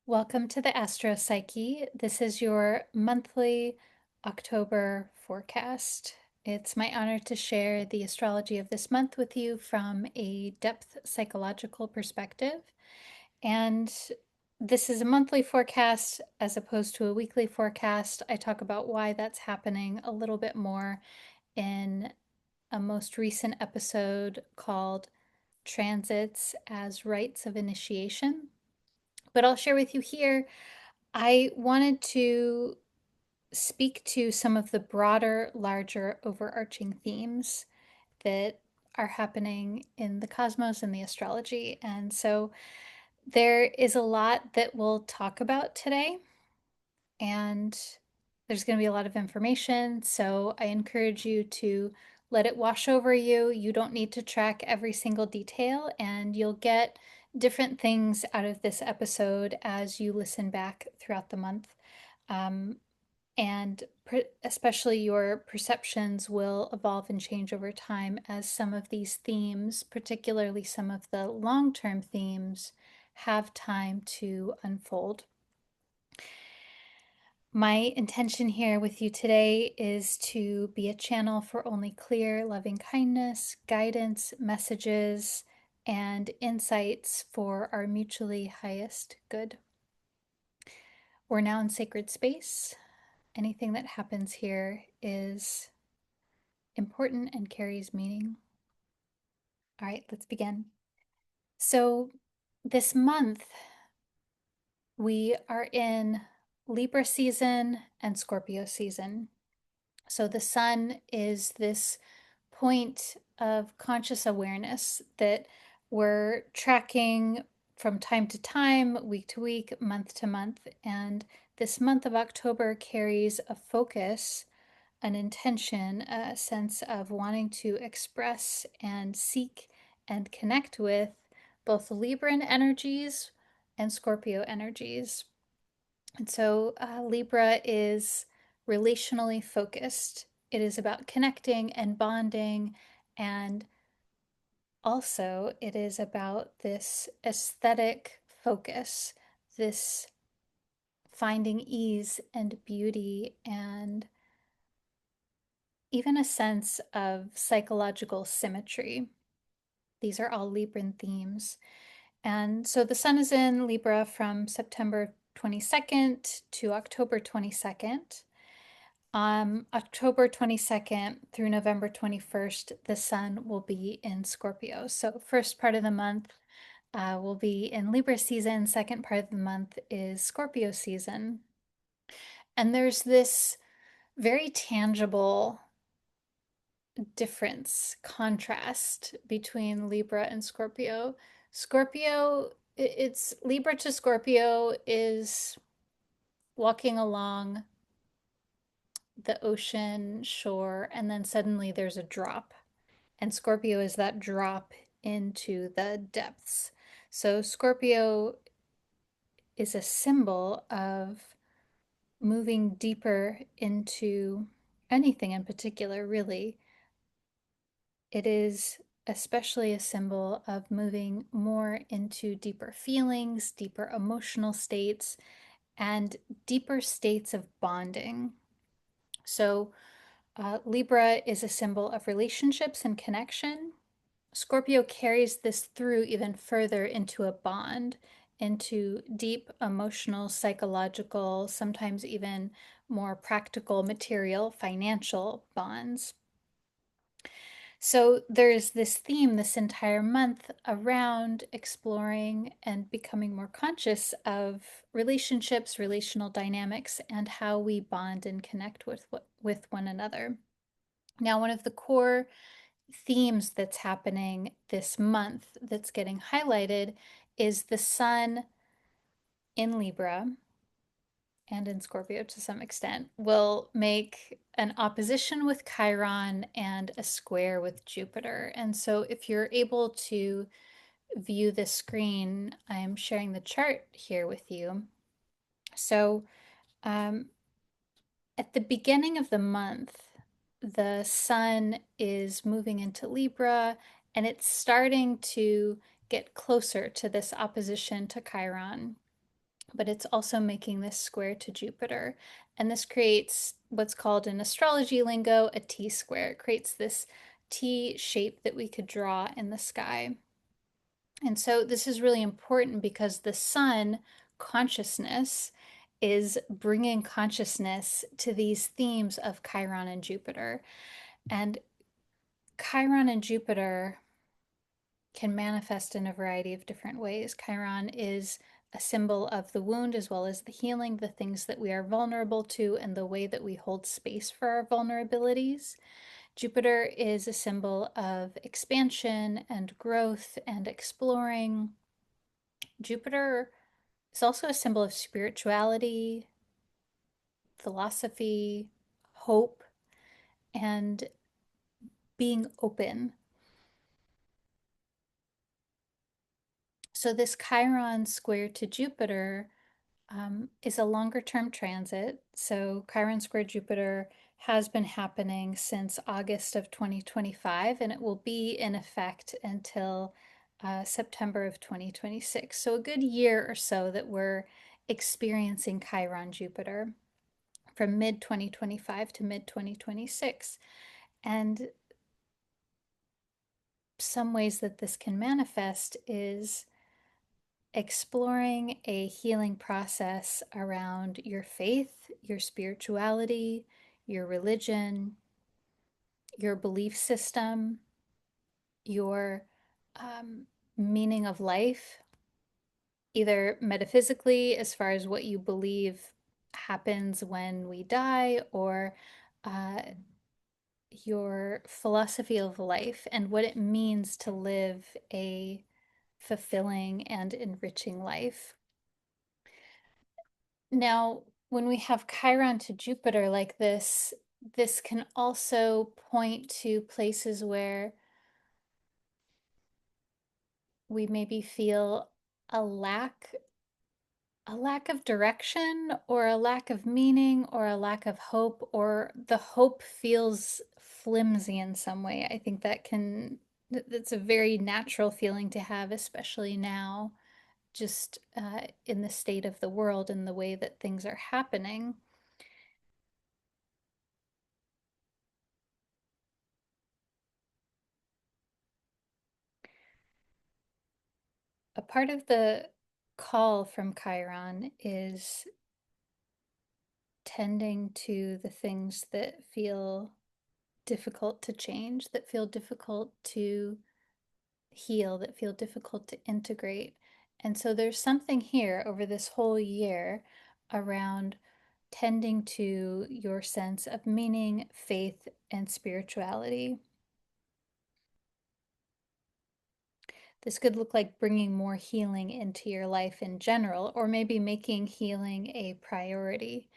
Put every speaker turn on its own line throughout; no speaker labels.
Welcome to the Astro Psyche. This is your monthly October forecast. It's my honor to share the astrology of this month with you from a depth psychological perspective. And this is a monthly forecast as opposed to a weekly forecast. I talk about why that's happening a little bit more in a most recent episode called Transits as Rites of Initiation. But I'll share with you here I wanted to speak to some of the broader, larger, overarching themes that are happening in the cosmos and the astrology. And so there is a lot that we'll talk about today, and there's going to be a lot of information. So I encourage you to let it wash over you. You don't need to track every single detail, and you'll get different things out of this episode as you listen back throughout the month. Um, and especially your perceptions will evolve and change over time as some of these themes, particularly some of the long term themes, have time to unfold. My intention here with you today is to be a channel for only clear, loving kindness, guidance, messages, and insights for our mutually highest good. We're now in sacred space. Anything that happens here is important and carries meaning. All right, let's begin. So, this month we are in Libra season and Scorpio season. So, the sun is this point of conscious awareness that we're tracking from time to time, week to week, month to month. And this month of October carries a focus, an intention, a sense of wanting to express and seek and connect with both Libran energies and Scorpio energies. And so Libra is relationally focused. It is about connecting and bonding, and also it is about this aesthetic focus, this finding ease and beauty and even a sense of psychological symmetry. These are all Libran themes. And so the sun is in Libra from September 22nd to October 22nd. October 22nd through November 21st, the sun will be in Scorpio. So, first part of the month will be in Libra season, second part of the month is Scorpio season. And there's this very tangible difference, contrast between Libra and Scorpio. Scorpio, it's Libra to Scorpio is walking along the ocean shore, and then suddenly there's a drop. And Scorpio is that drop into the depths. So Scorpio is a symbol of moving deeper into anything in particular, really. It is especially a symbol of moving more into deeper feelings, deeper emotional states, and deeper states of bonding. So, Libra is a symbol of relationships and connection. Scorpio carries this through even further into a bond, into deep emotional, psychological, sometimes even more practical, material, financial bonds. So there's this theme this entire month around exploring and becoming more conscious of relationships, relational dynamics, and how we bond and connect with one another. Now, one of the core themes that's happening this month that's getting highlighted is the sun in Libra and in Scorpio to some extent will make an opposition with Chiron and a square with Jupiter. And so if you're able to view the screen, I am sharing the chart here with you. So at the beginning of the month, the sun is moving into Libra and it's starting to get closer to this opposition to Chiron. but it's also making this square to Jupiter. And this creates what's called in astrology lingo a T square. It creates this T shape that we could draw in the sky. And so this is really important because the sun consciousness is bringing consciousness to these themes of Chiron and Jupiter. And Chiron and Jupiter can manifest in a variety of different ways. Chiron is a symbol of the wound as well as the healing, the things that we are vulnerable to, and the way that we hold space for our vulnerabilities. Jupiter is a symbol of expansion and growth and exploring. Jupiter is also a symbol of spirituality, philosophy, hope, and being open. So, this Chiron square to Jupiter is a longer term transit. So, Chiron square Jupiter has been happening since August of 2025, and it will be in effect until September of 2026. So, a good year or so that we're experiencing Chiron Jupiter from mid 2025 to mid 2026. And some ways that this can manifest is exploring a healing process around your faith, your spirituality, your religion, your belief system, your meaning of life, either metaphysically, as far as what you believe happens when we die, or uh, your philosophy of life and what it means to live a fulfilling and enriching life. Now, when we have Chiron to Jupiter like this can also point to places where we maybe feel a lack a lack of direction or a lack of meaning or a lack of hope, or the hope feels flimsy in some way. I think that's a very natural feeling to have, especially now, just in the state of the world and the way that things are happening. A part of the call from Chiron is tending to the things that feel difficult to change, that feel difficult to heal, that feel difficult to integrate. And so there's something here over this whole year around tending to your sense of meaning, faith, and spirituality. This could look like bringing more healing into your life in general, or maybe making healing a priority.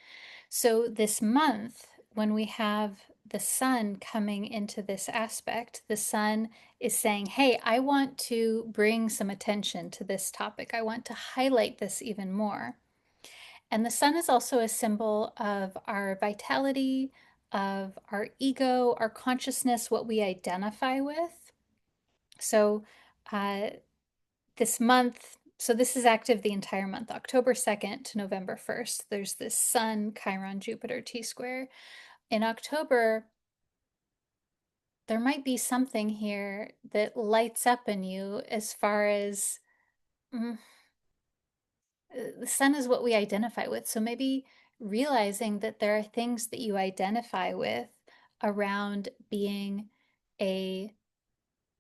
So, this month, when we have the sun coming into this aspect, the sun is saying, hey, I want to bring some attention to this topic. I want to highlight this even more. And the sun is also a symbol of our vitality, of our ego, our consciousness, what we identify with. So, this month, so this is active the entire month, October 2nd to November 1st. There's this Sun Chiron Jupiter T square. In October, there might be something here that lights up in you as far as the sun is what we identify with. So maybe realizing that there are things that you identify with around being a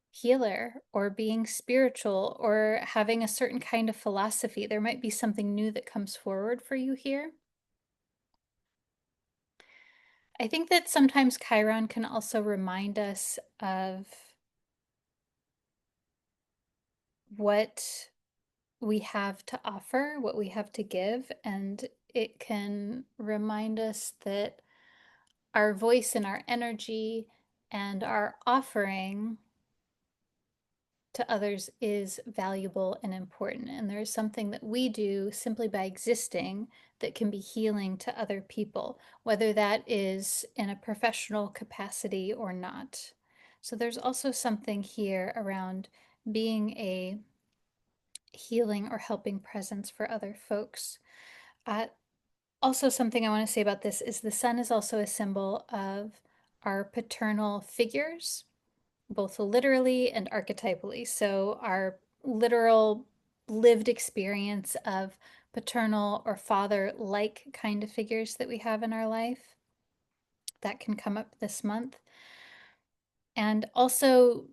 healer or being spiritual or having a certain kind of philosophy. There might be something new that comes forward for you here. I think that sometimes Chiron can also remind us of what we have to offer, what we have to give, and it can remind us that our voice and our energy and our offering to others is valuable and important. And there is something that we do simply by existing that can be healing to other people, whether that is in a professional capacity or not. So there's also something here around being a healing or helping presence for other folks. Uh, Also, something I want to say about this is the sun is also a symbol of our paternal figures, both literally and archetypally. So, our literal lived experience of paternal or father like kind of figures that we have in our life that can come up this month. And also,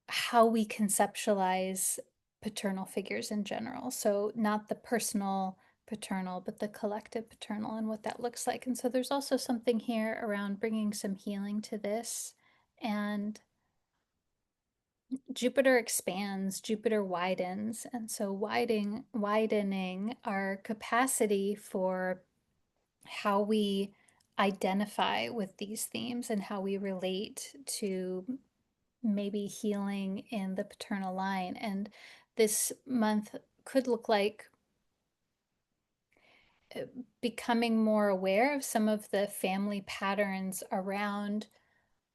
how we conceptualize paternal figures in general. So, not the personal paternal, but the collective paternal and what that looks like. And so, there's also something here around bringing some healing to this. And Jupiter expands, Jupiter widens. And so, widening our capacity for how we identify with these themes and how we relate to maybe healing in the paternal line. And this month could look like becoming more aware of some of the family patterns around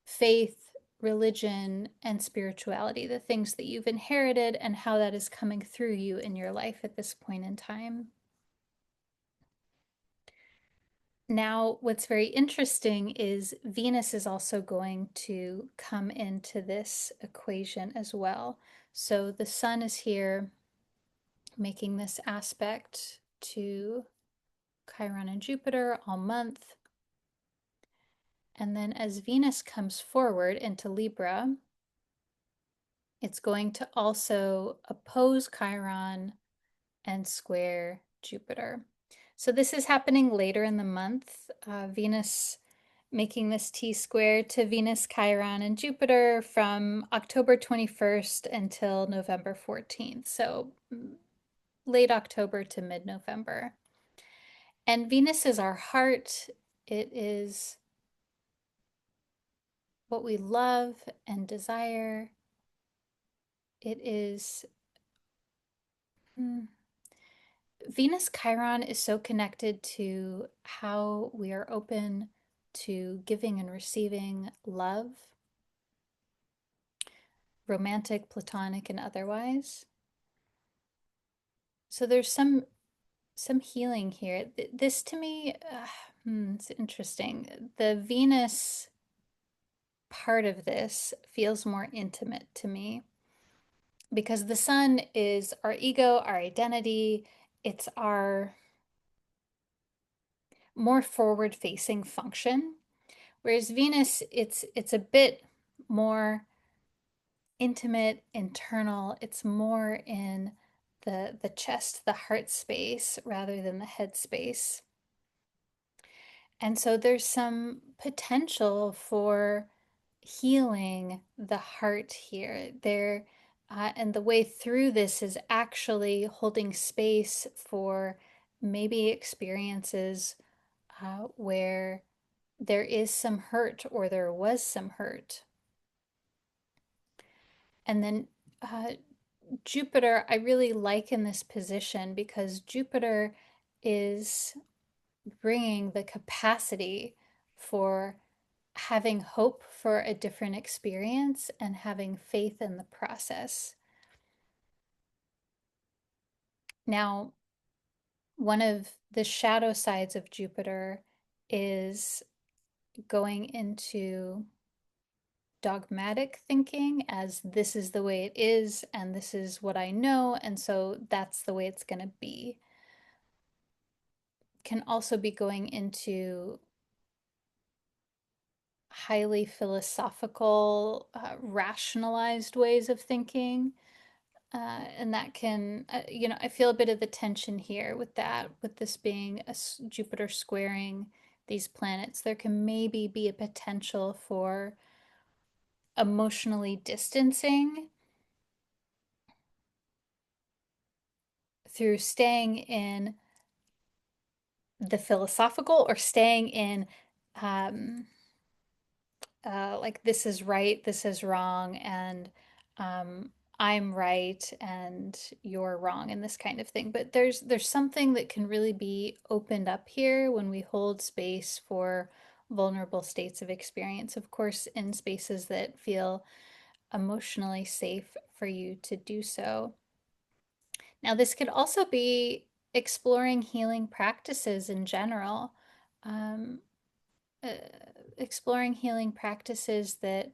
faith, religion, and spirituality, the things that you've inherited and how that is coming through you in your life at this point in time. Now, what's very interesting is Venus is also going to come into this equation as well. So the sun is here making this aspect to Chiron and Jupiter all month. And then as Venus comes forward into Libra, it's going to also oppose Chiron and square Jupiter. So this is happening later in the month. Venus making this T-square to Venus, Chiron, and Jupiter from October 21st until November 14th. So late October to mid-November. And Venus is our heart. It is what we love and desire. It is Venus Chiron is so connected to how we are open to giving and receiving love, romantic, platonic, and otherwise. So there's some healing here. This to me, it's interesting. The Venus part of this feels more intimate to me because the sun is our ego, our identity. It's our more forward facing function. Whereas Venus, it's a bit more intimate, internal. It's more in the chest, the heart space rather than the head space. And so there's some potential for healing the heart here. And the way through this is actually holding space for maybe experiences where there is some hurt or there was some hurt. And then Jupiter, I really like in this position because Jupiter is bringing the capacity for having hope for a different experience and having faith in the process. Now, one of the shadow sides of Jupiter is going into dogmatic thinking as this is the way it is and this is what I know, and so that's the way it's going to be. Can also be going into highly philosophical, rationalized ways of thinking. And that can, I feel a bit of the tension here with that, with this being a Jupiter squaring these planets. There can maybe be a potential for emotionally distancing through staying in the philosophical or staying in um, like this is right, this is wrong, and um, I'm right and you're wrong, and this kind of thing. But there's something that can really be opened up here when we hold space for vulnerable states of experience. Of course, in spaces that feel emotionally safe for you to do so. Now, this could also be exploring healing practices in general, um, uh, exploring healing practices that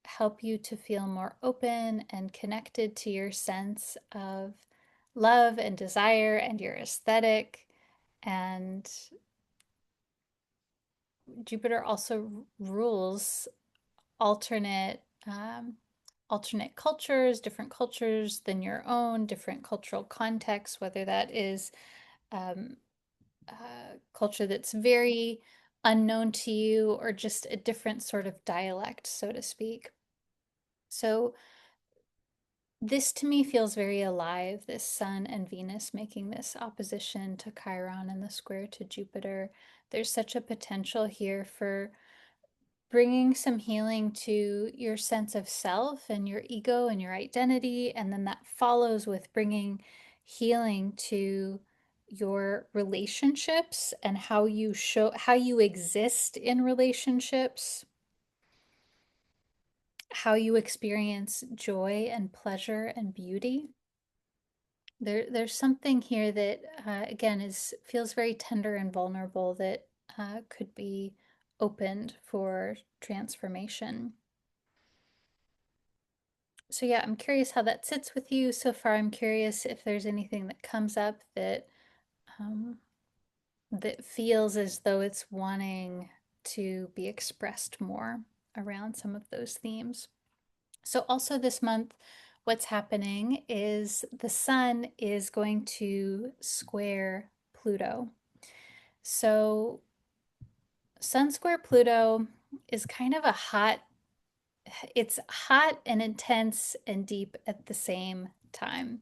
help you to feel more open and connected to your sense of love and desire and your aesthetic. And Jupiter also rules alternate alternate cultures, different cultures than your own, different cultural contexts, whether that is um, culture that's very unknown to you or just a different sort of dialect, so to speak. So this to me feels very alive, this Sun and Venus making this opposition to Chiron and the square to Jupiter. There's such a potential here for bringing some healing to your sense of self and your ego and your identity. And then that follows with bringing healing to your relationships and how you show, how you exist in relationships, how you experience joy and pleasure and beauty. There's something here that, again, feels very tender and vulnerable that could be opened for transformation. So yeah, I'm curious how that sits with you so far. I'm curious if there's anything that comes up that um, that feels as though it's wanting to be expressed more around some of those themes. So also this month, what's happening is the Sun is going to square Pluto. So Sun square Pluto is kind of a hot, it's hot and intense and deep at the same time.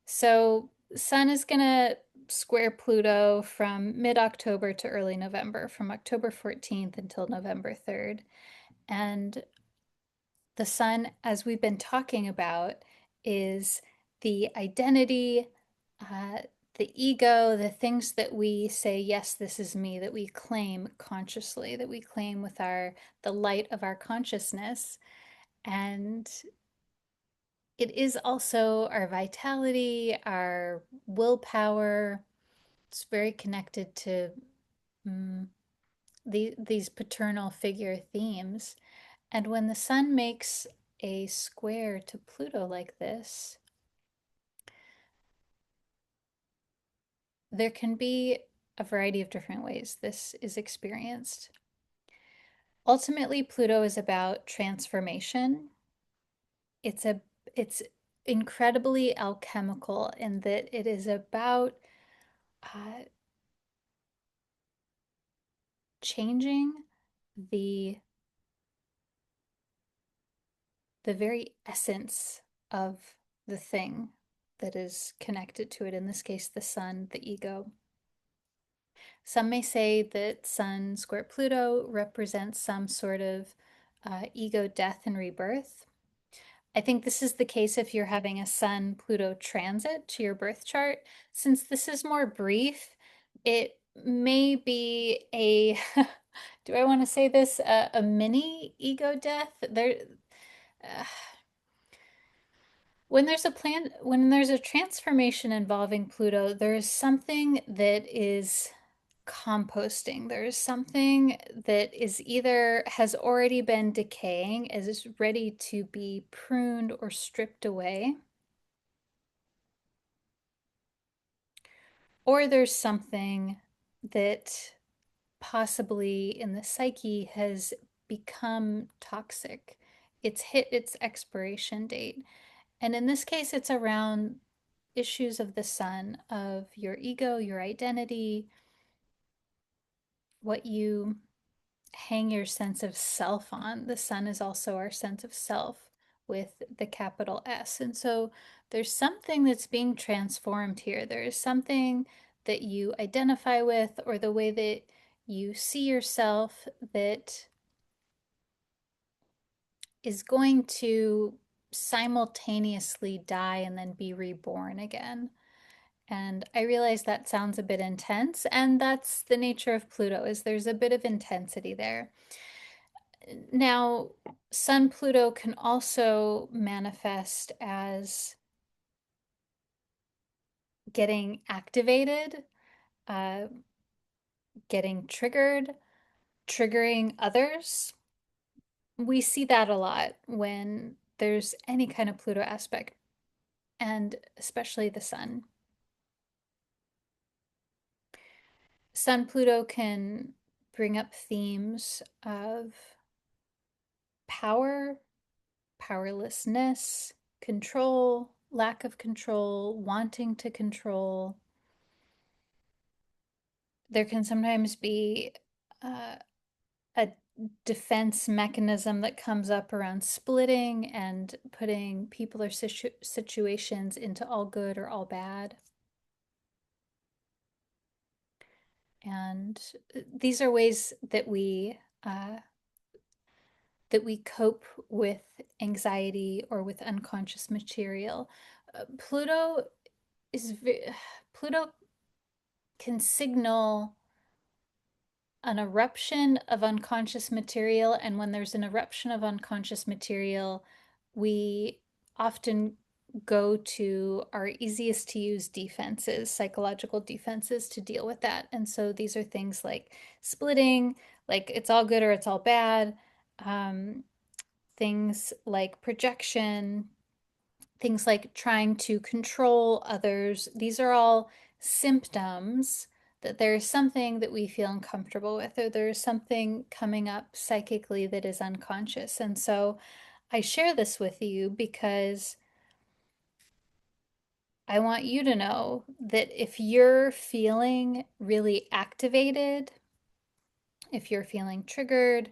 So Sun is going to square Pluto from mid-October to early November, from October 14th until November 3rd. And the Sun, as we've been talking about, is the identity, uh, the ego, the things that we say, yes, this is me, that we claim consciously, that we claim with the light of our consciousness. And it is also our vitality, our willpower. It's very connected to these paternal figure themes. And when the Sun makes a square to Pluto like this, there can be a variety of different ways this is experienced. Ultimately, Pluto is about transformation. It's a it's incredibly alchemical in that it is about uh, changing the the very essence of the thing that is connected to it, in this case, the Sun, the ego. Some may say that Sun square Pluto represents some sort of ego death and rebirth. I think this is the case if you're having a Sun Pluto transit to your birth chart. Since this is more brief, it may be a, do I want to say this, a mini ego death? Uh, when there's a transformation involving Pluto, there is something that is composting. There is something that is either has already been decaying, is ready to be pruned or stripped away, or there's something that possibly in the psyche has become toxic. It's hit its expiration date. And in this case, it's around issues of the Sun, of your ego, your identity, what you hang your sense of self on. The Sun is also our sense of self with the capital S. And so there's something that's being transformed here. There is something that you identify with, or the way that you see yourself, that is going to simultaneously die and then be reborn again. And I realize that sounds a bit intense, and that's the nature of Pluto, is there's a bit of intensity there. Now, Sun Pluto can also manifest as getting activated, uh, getting triggered, triggering others. We see that a lot when there's any kind of Pluto aspect, and especially the Sun. Sun Pluto can bring up themes of power, powerlessness, control, lack of control, wanting to control. There can sometimes be uh, a defense mechanism that comes up around splitting and putting people or situations into all good or all bad. And these are ways that we cope with anxiety or with unconscious material. Pluto is Pluto can signal an eruption of unconscious material, and when there's an eruption of unconscious material, we often go to our easiest to use defenses, psychological defenses to deal with that. And so these are things like splitting, like it's all good or it's all bad, um, things like projection, things like trying to control others. These are all symptoms that there is something that we feel uncomfortable with, or there's something coming up psychically that is unconscious. And so I share this with you because I want you to know that if you're feeling really activated, if you're feeling triggered,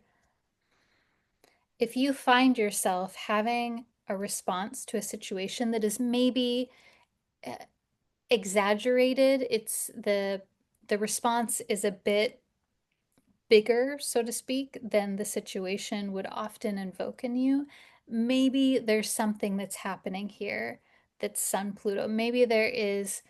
if you find yourself having a response to a situation that is maybe uh, exaggerated, it's the response is a bit bigger, so to speak, than the situation would often invoke in you, maybe there's something that's happening here that's Sun Pluto. Maybe there is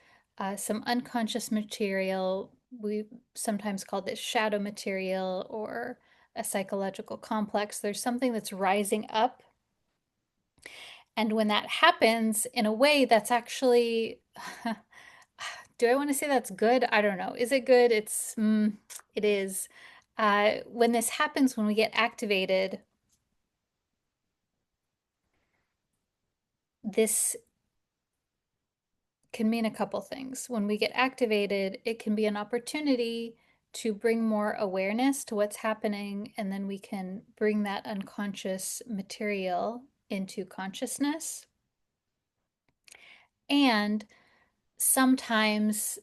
some unconscious material. We sometimes call this shadow material or a psychological complex. There's something that's rising up. And when that happens, in a way, that's actually, do I want to say that's good? I don't know. Is it good? It is. When this happens, when we get activated, this can mean a couple things. When we get activated, it can be an opportunity to bring more awareness to what's happening, and then we can bring that unconscious material into consciousness. And sometimes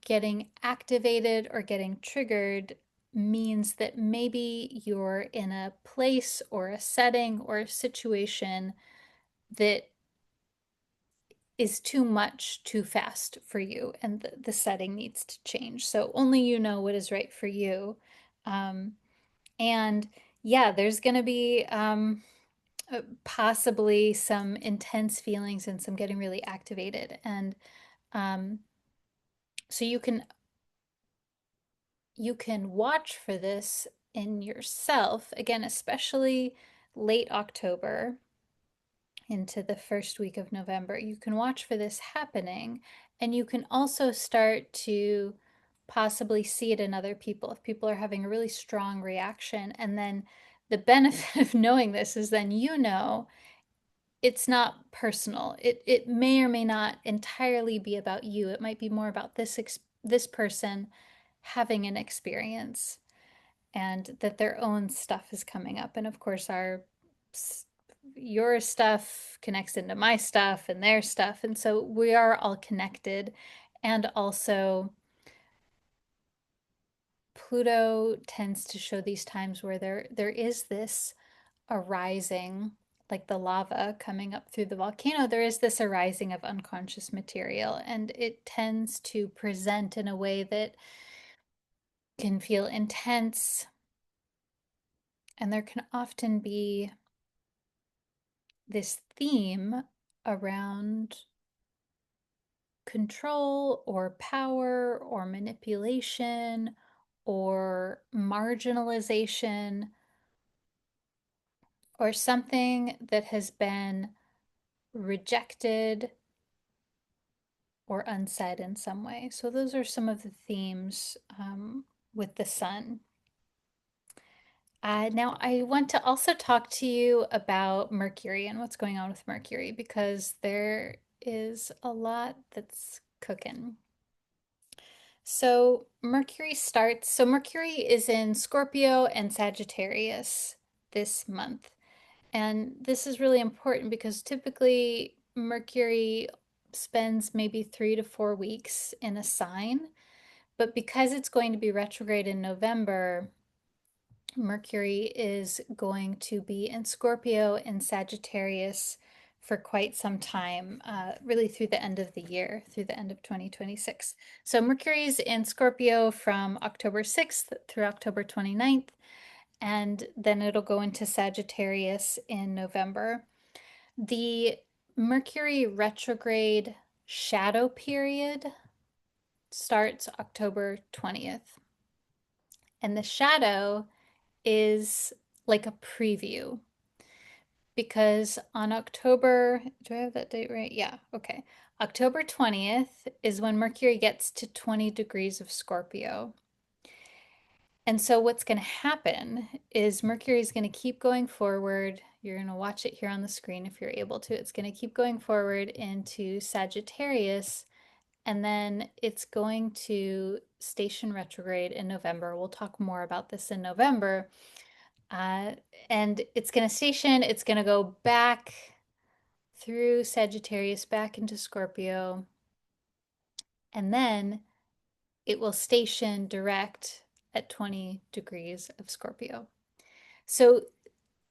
getting activated or getting triggered means that maybe you're in a place or a setting or a situation that is too much too fast for you, and the setting needs to change. So only you know what is right for you. Um, and yeah, there's going to be possibly some intense feelings and some getting really activated. And um, so you can watch for this in yourself, again, especially late October into the first week of November. You can watch for this happening, and you can also start to possibly see it in other people if people are having a really strong reaction. And then the benefit of knowing this is then you know it's not personal. It may or may not entirely be about you. It might be more about this person having an experience, and that their own stuff is coming up. And of course, your stuff connects into my stuff and their stuff. And so we are all connected. And also, Pluto tends to show these times where there is this arising, like the lava coming up through the volcano, there is this arising of unconscious material, and it tends to present in a way that can feel intense. And there can often be this theme around control or power or manipulation or marginalization, or something that has been rejected or unsaid in some way. So those are some of the themes with the sun. Now, I want to also talk to you about Mercury and what's going on with Mercury because there is a lot that's cooking. So Mercury is in Scorpio and Sagittarius this month. And this is really important because typically Mercury spends maybe 3 to 4 weeks in a sign, but because it's going to be retrograde in November, Mercury is going to be in Scorpio and Sagittarius for quite some time, really through the end of the year, through the end of 2026. So Mercury's in Scorpio from October 6th through October 29th, and then it'll go into Sagittarius in November. The Mercury retrograde shadow period starts October 20th, and the shadow is like a preview because on October, do I have that date right? Yeah, okay. October 20th is when Mercury gets to 20 degrees of Scorpio. And so what's going to happen is Mercury is going to keep going forward. You're going to watch it here on the screen if you're able to. It's going to keep going forward into Sagittarius, and then it's going to station retrograde in November. We'll talk more about this in November. Uh, and it's going to station, it's going to go back through Sagittarius, back into Scorpio, and then it will station direct at 20 degrees of Scorpio. So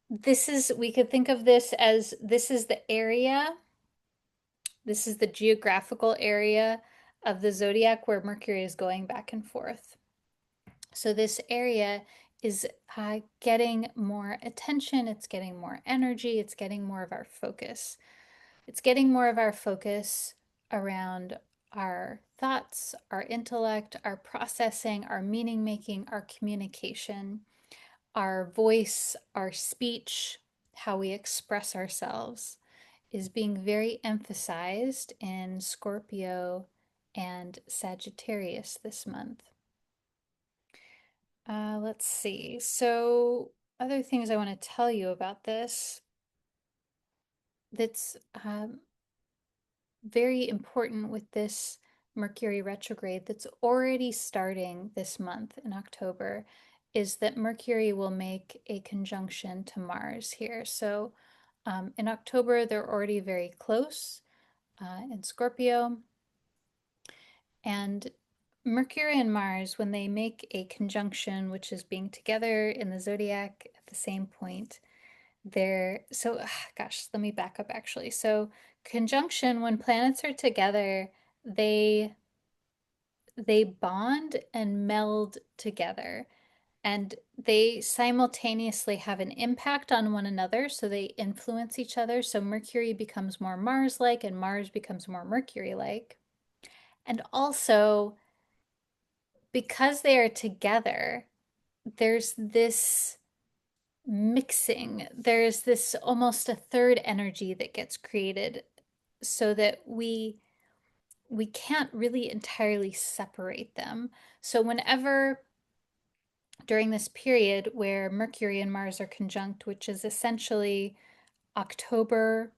we could think of this as this is the area, this is the geographical area of the zodiac where Mercury is going back and forth. So this area is getting more attention, it's getting more energy, it's getting more of our focus. It's getting more of our focus around our thoughts, our intellect, our processing, our meaning making, our communication, our voice, our speech, how we express ourselves is being very emphasized in Scorpio and Sagittarius this month. Let's see. So, other things I want to tell you about this that's very important with this Mercury retrograde that's already starting this month in October is that Mercury will make a conjunction to Mars here. So, in October, they're already very close in Scorpio. And Mercury and Mars, when they make a conjunction, which is being together in the zodiac at the same point, gosh, let me back up actually. So, conjunction, when planets are together, they bond and meld together, and they simultaneously have an impact on one another, so they influence each other. So Mercury becomes more Mars-like and Mars becomes more Mercury-like. And also, because they are together, there's this mixing. There's this almost a third energy that gets created so that we can't really entirely separate them. So whenever during this period where Mercury and Mars are conjunct, which is essentially October,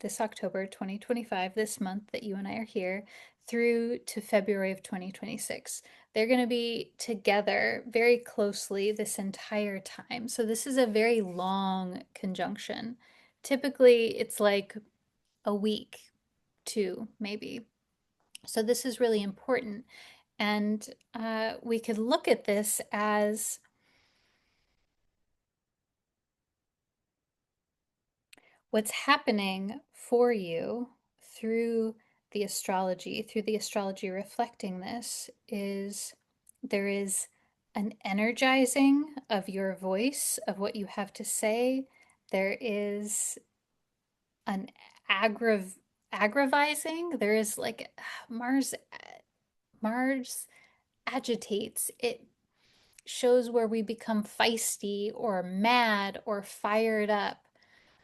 this October 2025, this month that you and I are here, through to February of 2026. They're going to be together very closely this entire time. So this is a very long conjunction. Typically, it's like a week, two, maybe. So this is really important. And we could look at this as what's happening for you through through the astrology reflecting this is there is an energizing of your voice, of what you have to say. There is an aggravizing. There is like Mars agitates. It shows where we become feisty or mad or fired up,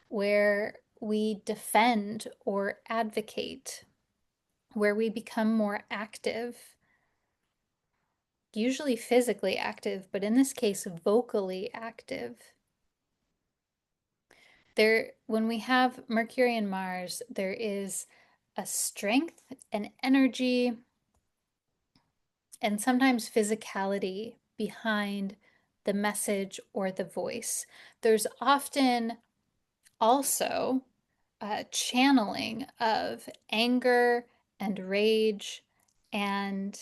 where we defend or advocate. where we become more active, usually physically active, but in this case, vocally active. When we have Mercury and Mars, there is a strength, an energy, and sometimes physicality behind the message or the voice. There's often also a channeling of anger and rage and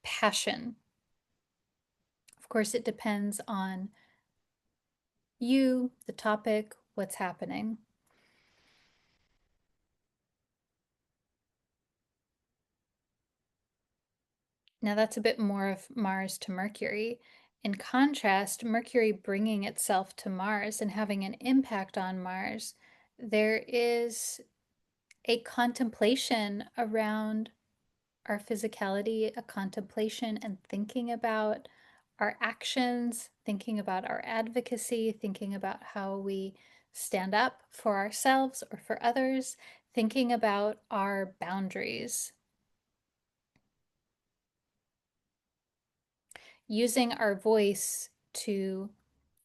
passion. Of course, it depends on you, the topic, what's happening. Now, that's a bit more of Mars to Mercury. In contrast, Mercury bringing itself to Mars and having an impact on Mars, there is a contemplation around our physicality, a contemplation and thinking about our actions, thinking about our advocacy, thinking about how we stand up for ourselves or for others, thinking about our boundaries, using our voice to,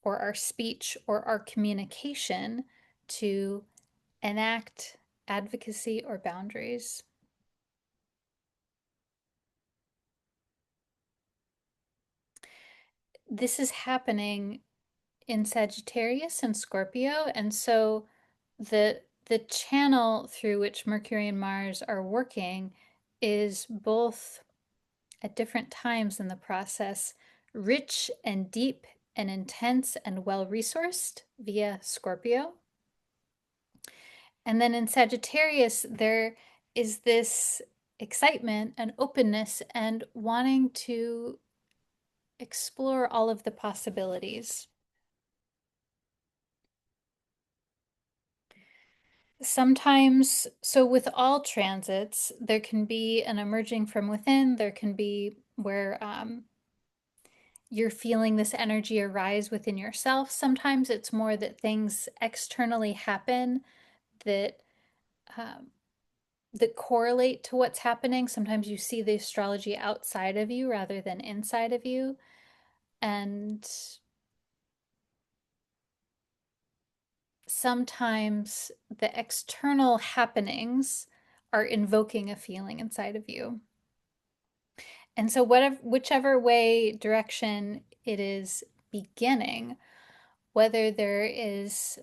or our speech or our communication to enact advocacy or boundaries. This is happening in Sagittarius and Scorpio, and so the channel through which Mercury and Mars are working is both at different times in the process rich and deep and intense and well resourced via Scorpio. And then in Sagittarius, there is this excitement and openness and wanting to explore all of the possibilities. Sometimes, so with all transits, there can be an emerging from within. There can be where you're feeling this energy arise within yourself. Sometimes it's more that things externally happen that um, that correlate to what's happening. Sometimes you see the astrology outside of you rather than inside of you, and sometimes the external happenings are invoking a feeling inside of you. And so whatever whichever way direction it is beginning, whether there is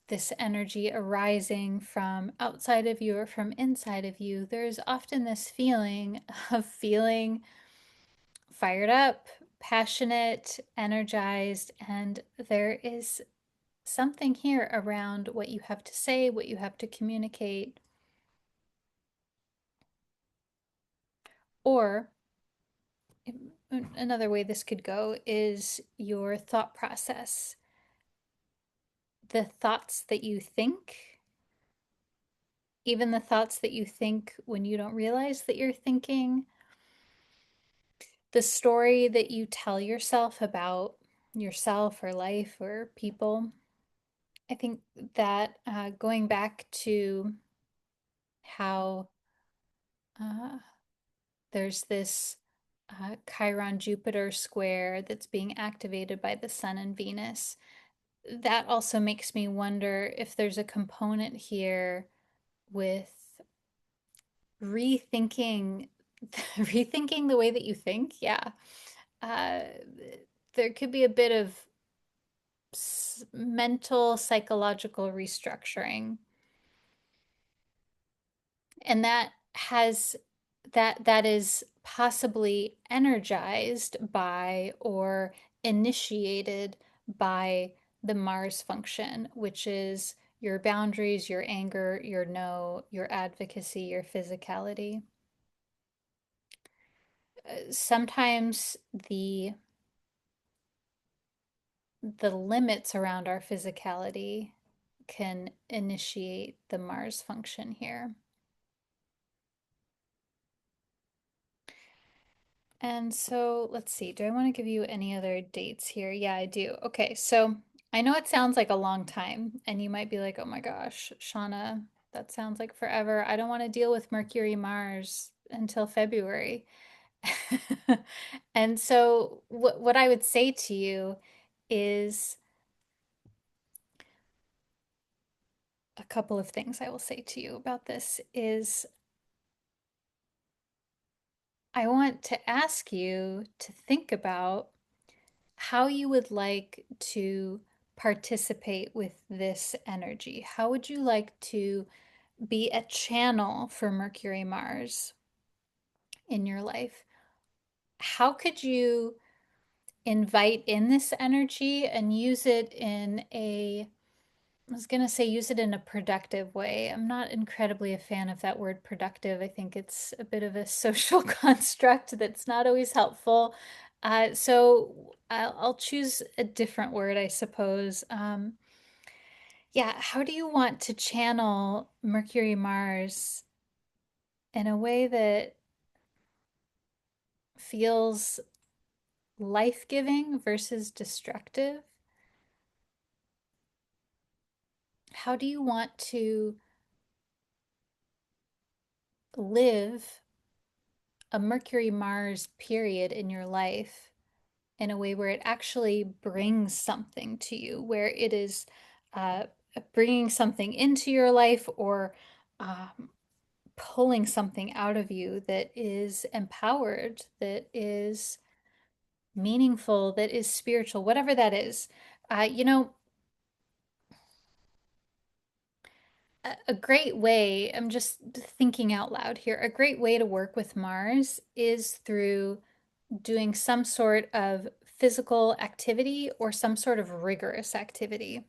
this energy arising from outside of you or from inside of you, there's often this feeling of feeling fired up, passionate, energized, and there is something here around what you have to say, what you have to communicate. Or another way this could go is your thought process. The thoughts that you think, even the thoughts that you think when you don't realize that you're thinking, the story that you tell yourself about yourself or life or people. I think that going back to how uh, there's this Chiron-Jupiter square that's being activated by the Sun and Venus, that also makes me wonder if there's a component here with rethinking rethinking the way that you think. Yeah. Uh, there could be a bit of mental psychological restructuring, and that is possibly energized by or initiated by the Mars function, which is your boundaries, your anger, your no, your advocacy, your physicality. Sometimes the limits around our physicality can initiate the Mars function here. And so let's see, do I want to give you any other dates here? Yeah, I do. Okay, so I know it sounds like a long time, and you might be like, oh my gosh, Shawna, that sounds like forever. I don't want to deal with Mercury Mars until February. And so, what I would say to you is a couple of things I will say to you about this is I want to ask you to think about how you would like to participate with this energy. How would you like to be a channel for Mercury Mars in your life? How could you invite in this energy and use it in a, I was going to say use it in a productive way. I'm not incredibly a fan of that word productive. I think it's a bit of a social construct that's not always helpful. So I'll choose a different word, I suppose. Yeah, how do you want to channel Mercury Mars in a way that feels life-giving versus destructive? How do you want to live a Mercury Mars period in your life in a way where it actually brings something to you, where it is uh, bringing something into your life or um, pulling something out of you that is empowered, that is meaningful, that is spiritual, whatever that is. You know, a great way, I'm just thinking out loud here, a great way to work with Mars is through doing some sort of physical activity or some sort of rigorous activity.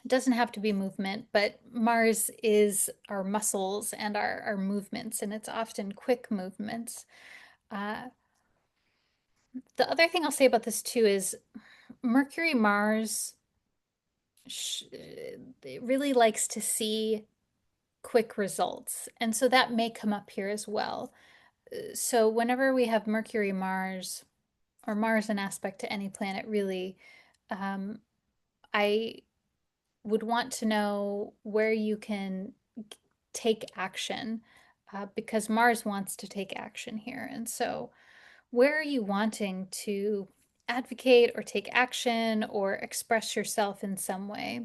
It doesn't have to be movement, but Mars is our muscles and our movements, and it's often quick movements. Uh, the other thing I'll say about this too is Mercury Mars it really likes to see quick results. And so that may come up here as well. So whenever we have Mercury Mars or Mars in aspect to any planet, really, um, I would want to know where you can take action because Mars wants to take action here. And so, where are you wanting to advocate or take action or express yourself in some way?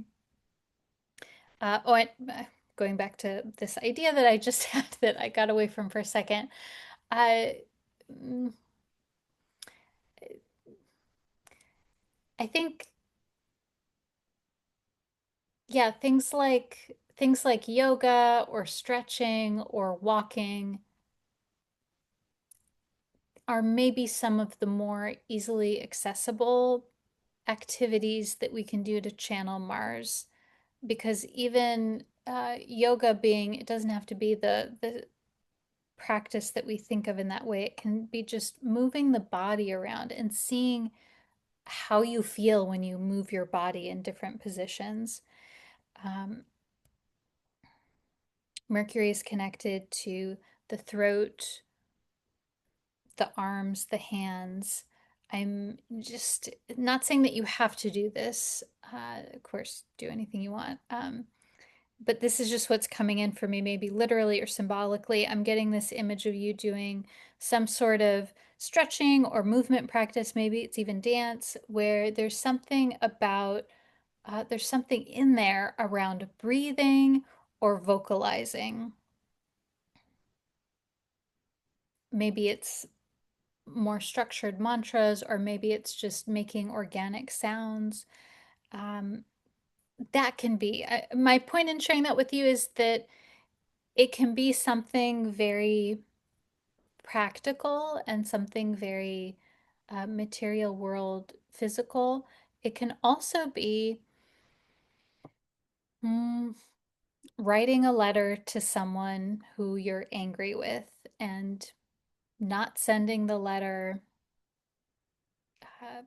Going back to this idea that I just had that I got away from for a second. I, mm, I think, yeah, things like yoga or stretching or walking are maybe some of the more easily accessible activities that we can do to channel Mars. Because even yoga being, it doesn't have to be the practice that we think of in that way. It can be just moving the body around and seeing how you feel when you move your body in different positions. Um, Mercury is connected to the throat, the arms, the hands. I'm just not saying that you have to do this. Of course, do anything you want. But this is just what's coming in for me, maybe literally or symbolically. I'm getting this image of you doing some sort of stretching or movement practice. Maybe it's even dance, where there's something in there around breathing or vocalizing. Maybe it's more structured mantras, or maybe it's just making organic sounds. Um, that can be. My point in sharing that with you is that it can be something very practical and something very material world physical. It can also be mm, writing a letter to someone who you're angry with and not sending the letter. Uh,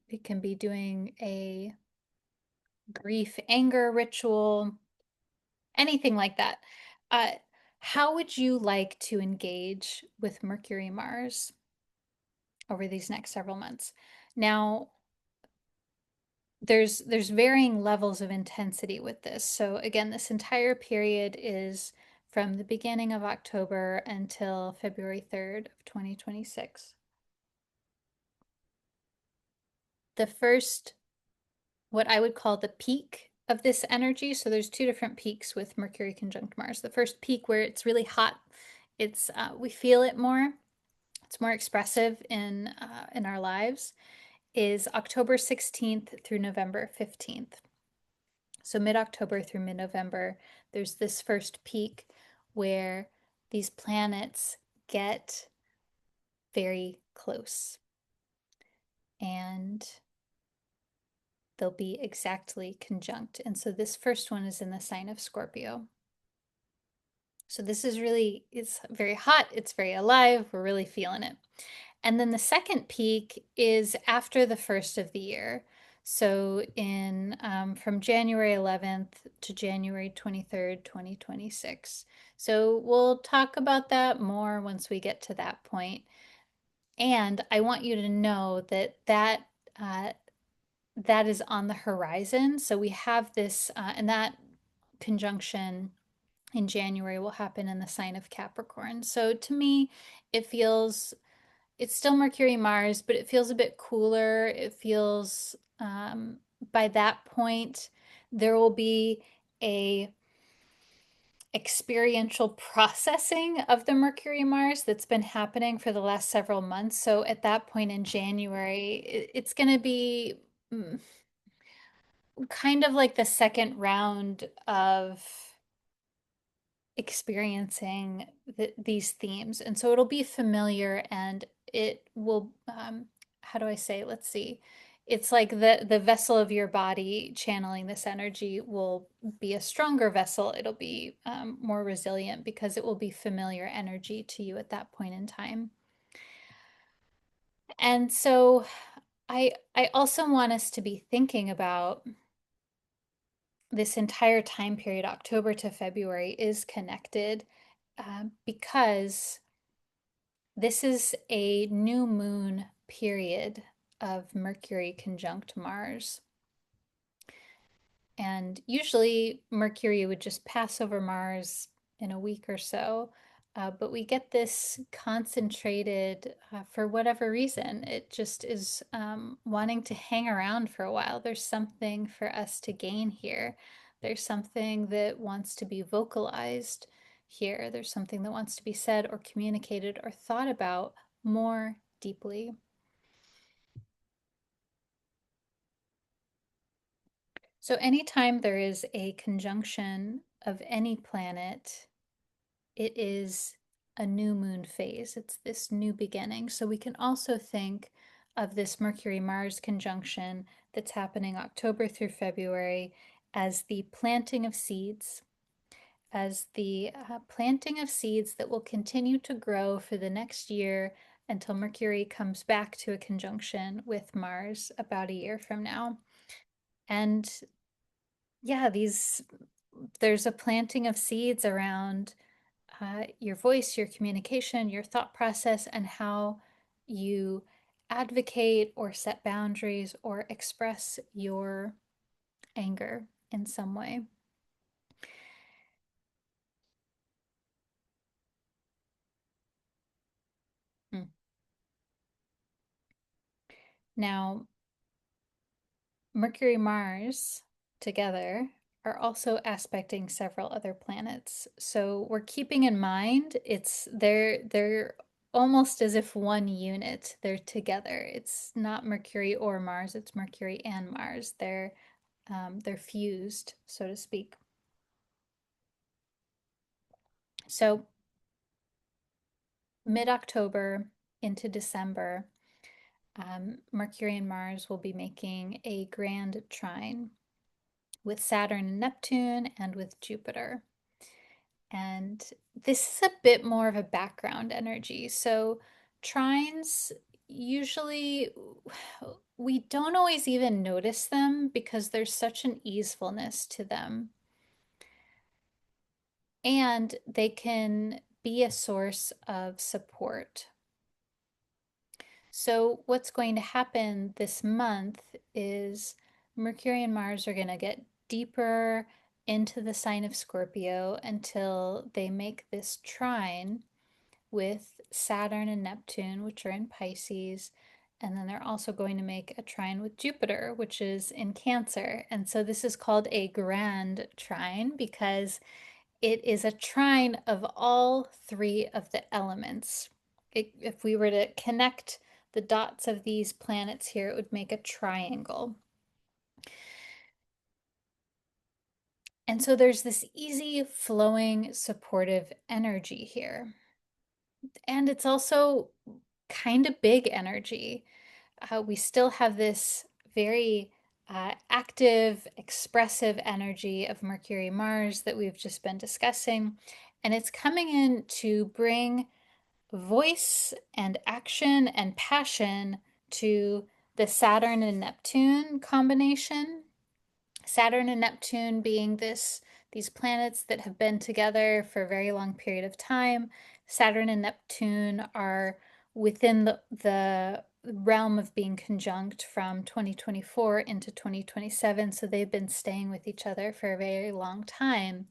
it can be doing a grief anger ritual, anything like that. Uh, how would you like to engage with Mercury Mars over these next several months? Now, there's varying levels of intensity with this. So again, this entire period is from the beginning of October until February 3rd of 2026. The first, what I would call the peak of this energy. So there's two different peaks with Mercury conjunct Mars. The first peak where it's really hot, it's we feel it more. It's more expressive in our lives. Is October 16th through November 15th. So mid-October through mid-November, there's this first peak where these planets get very close and they'll be exactly conjunct. And so this first one is in the sign of Scorpio. So this is really, it's very hot, it's very alive, we're really feeling it. And then the second peak is after the first of the year. So in from January 11th to January 23rd, 2026. So we'll talk about that more once we get to that point. And I want you to know that uh, that is on the horizon. So we have this, and that conjunction in January will happen in the sign of Capricorn. So to me, it feels it's still Mercury Mars, but it feels a bit cooler. It feels by that point there will be a experiential processing of the Mercury Mars that's been happening for the last several months. So at that point in January, it's going to be mm, kind of like the second round of experiencing these themes. And so it'll be familiar and it will, how do I say, let's see. It's like the vessel of your body channeling this energy will be a stronger vessel. It'll be more resilient because it will be familiar energy to you at that point in time. And so I also want us to be thinking about this entire time period, October to February, is connected because this is a new moon period of Mercury conjunct Mars. And usually Mercury would just pass over Mars in a week or so. But we get this concentrated for whatever reason. It just is wanting to hang around for a while. There's something for us to gain here. There's something that wants to be vocalized here. There's something that wants to be said or communicated or thought about more deeply. So, anytime there is a conjunction of any planet, it is a new moon phase. It's this new beginning. So, we can also think of this Mercury Mars conjunction that's happening October through February as the planting of seeds, as the planting of seeds that will continue to grow for the next year until Mercury comes back to a conjunction with Mars about a year from now. And yeah, there's a planting of seeds around your voice, your communication, your thought process, and how you advocate or set boundaries or express your anger in some way. Hmm. Now, Mercury, Mars together are also aspecting several other planets. So we're keeping in mind they're almost as if one unit. They're together. It's not Mercury or Mars, it's Mercury and Mars. They're fused, so to speak. So mid-October into December, Mercury and Mars will be making a grand trine with Saturn and Neptune and with Jupiter. And this is a bit more of a background energy. So trines usually we don't always even notice them because there's such an easefulness to them. And they can be a source of support. So what's going to happen this month is Mercury and Mars are going to get deeper into the sign of Scorpio until they make this trine with Saturn and Neptune, which are in Pisces. And then they're also going to make a trine with Jupiter, which is in Cancer. And so this is called a grand trine because it is a trine of all three of the elements. If we were to connect the dots of these planets here, it would make a triangle. And so there's this easy, flowing, supportive energy here. And it's also kind of big energy. We still have this very active, expressive energy of Mercury Mars that we've just been discussing. And it's coming in to bring voice and action and passion to the Saturn and Neptune combination. Saturn and Neptune being these planets that have been together for a very long period of time. Saturn and Neptune are within the realm of being conjunct from 2024 into 2027, so they've been staying with each other for a very long time.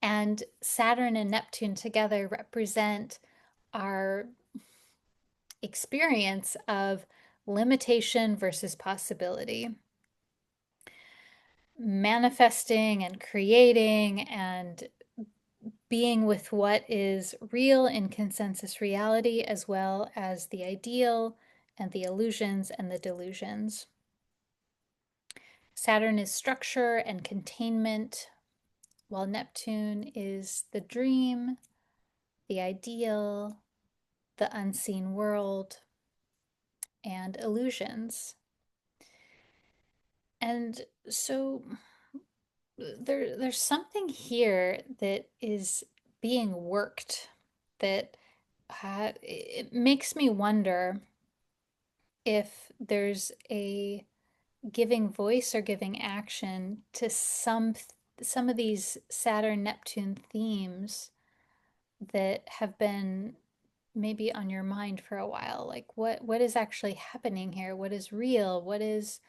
And Saturn and Neptune together represent our experience of limitation versus possibility, manifesting and creating and being with what is real in consensus reality, as well as the ideal and the illusions and the delusions. Saturn is structure and containment, while Neptune is the dream, the ideal, the unseen world, and illusions. And so there's something here that is being worked that it makes me wonder if there's a giving voice or giving action to some of these Saturn Neptune themes that have been maybe on your mind for a while. Like what is actually happening here? What is real? What is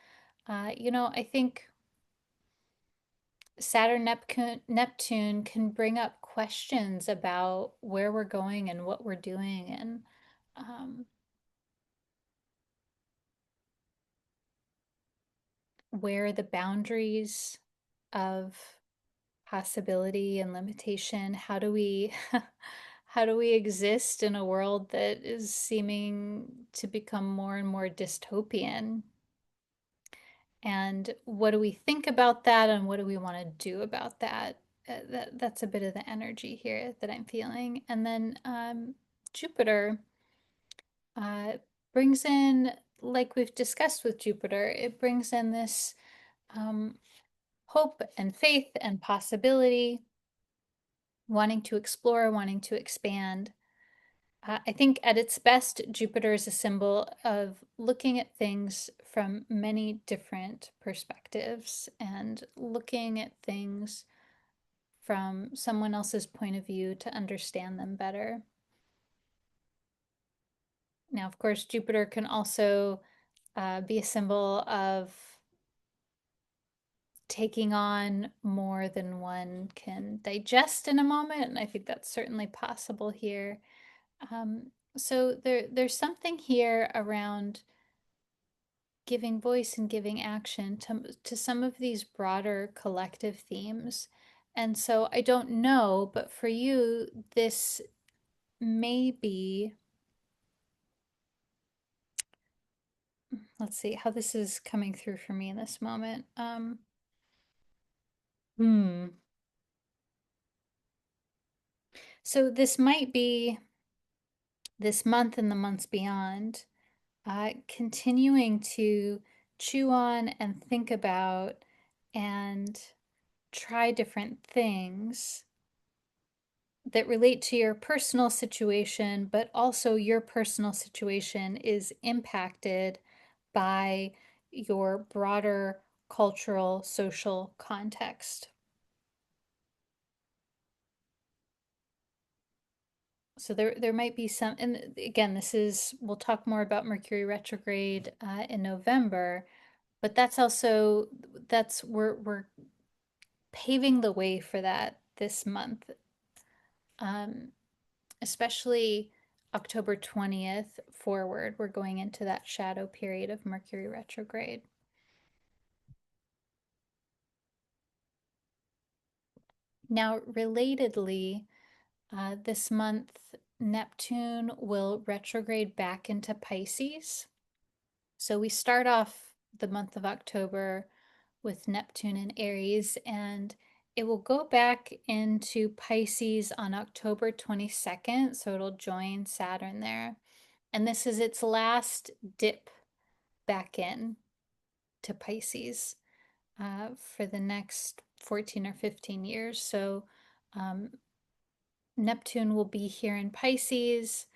I think Saturn Neptune can bring up questions about where we're going and what we're doing, and um, where the boundaries of possibility and limitation. How do we how do we exist in a world that is seeming to become more and more dystopian? And what do we think about that, and what do we want to do about that? That's a bit of the energy here that I'm feeling. And then Jupiter uh, brings in, like we've discussed with Jupiter, it brings in this um, hope and faith and possibility, wanting to explore, wanting to expand. I think at its best, Jupiter is a symbol of looking at things from many different perspectives and looking at things from someone else's point of view to understand them better. Now, of course, Jupiter can also be a symbol of taking on more than one can digest in a moment, and I think that's certainly possible here. So there's something here around giving voice and giving action to some of these broader collective themes. And so I don't know, but for you, this may be, let's see how this is coming through for me in this moment. Hmm. So this might be this month and the months beyond, continuing to chew on and think about and try different things that relate to your personal situation, but also your personal situation is impacted by your broader cultural, social context. So there might be some, and again, we'll talk more about Mercury retrograde in November, But that's also, we're paving the way for that this month, um, especially October 20th forward. We're going into that shadow period of Mercury retrograde. Now, relatedly, this month, Neptune will retrograde back into Pisces. So we start off the month of October with Neptune in Aries, and it will go back into Pisces on October 22nd. So it'll join Saturn there. And this is its last dip back in to Pisces for the next 14 or 15 years. So um, Neptune will be here in Pisces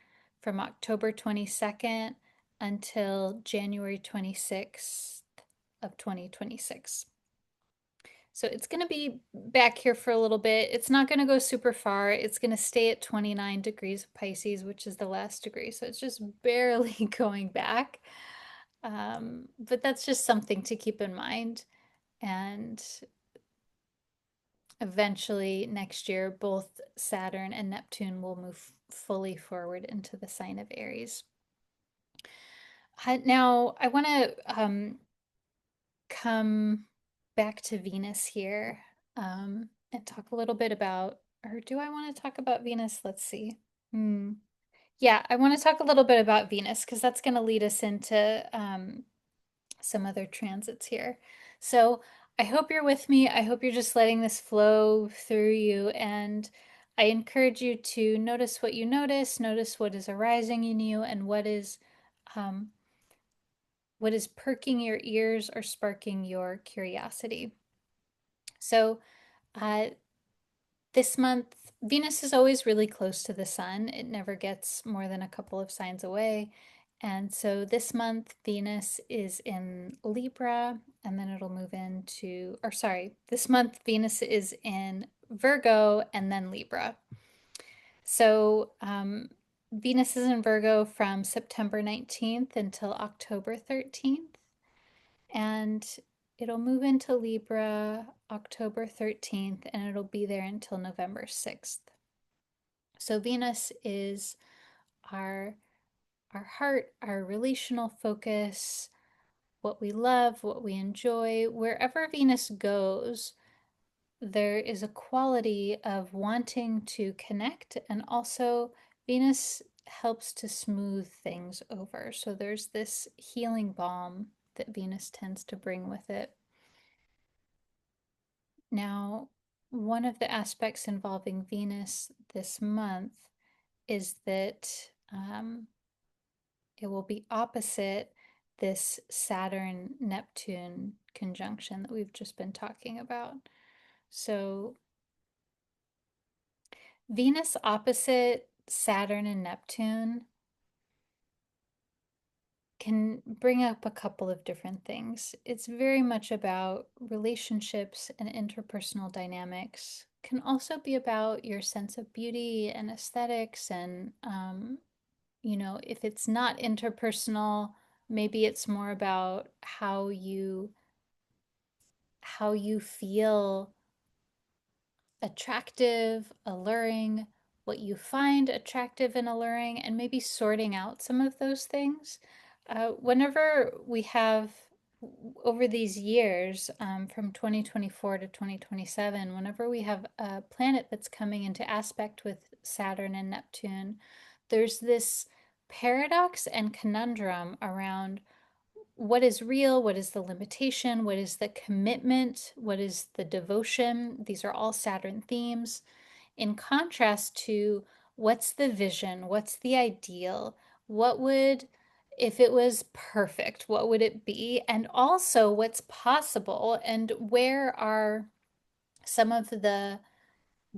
from October 22nd until January 26th of 2026. So it's going to be back here for a little bit. It's not going to go super far. It's going to stay at 29 degrees of Pisces, which is the last degree. So it's just barely going back. But that's just something to keep in mind. And eventually next year, both Saturn and Neptune will move fully forward into the sign of Aries. Now, I want to come back to Venus here and talk a little bit about, or do I want to talk about Venus? Let's see. Hmm. Yeah, I want to talk a little bit about Venus because that's going to lead us into some other transits here. So I hope you're with me. I hope you're just letting this flow through you. And I encourage you to notice what you notice what is arising in you, and um, what is perking your ears or sparking your curiosity. So uh, this month, Venus is always really close to the sun. It never gets more than a couple of signs away. And so this month, Venus is in Libra, and then it'll move into, or sorry, this month, Venus is in Virgo and then Libra. So Venus is in Virgo from September 19th until October 13th. And it'll move into Libra October 13th, and it'll be there until November 6th. So Venus is our our heart, our relational focus, what we love, what we enjoy. Wherever Venus goes, there is a quality of wanting to connect, and also Venus helps to smooth things over. So there's this healing balm that Venus tends to bring with it. Now, one of the aspects involving Venus this month is that it will be opposite this Saturn Neptune conjunction that we've just been talking about. So, Venus opposite Saturn and Neptune can bring up a couple of different things. It's very much about relationships and interpersonal dynamics. Can also be about your sense of beauty and aesthetics, and if it's not interpersonal, maybe it's more about how you feel attractive, alluring, what you find attractive and alluring, and maybe sorting out some of those things. Whenever we have, over these years, from 2024 to 2027, whenever we have a planet that's coming into aspect with Saturn and Neptune, there's this paradox and conundrum around what is real, what is the limitation, what is the commitment, what is the devotion. These are all Saturn themes, in contrast to what's the vision, what's the ideal, what would, if it was perfect, what would it be, and also what's possible, and where are some of the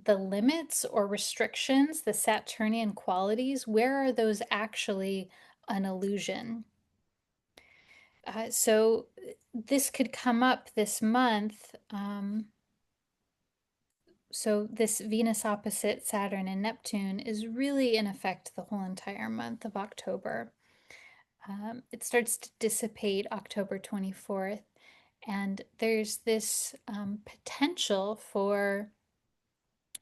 limits or restrictions, the Saturnian qualities, where are those actually an illusion? So this could come up this month. So this Venus opposite Saturn and Neptune is really in effect the whole entire month of October. It starts to dissipate October 24th. And there's this potential for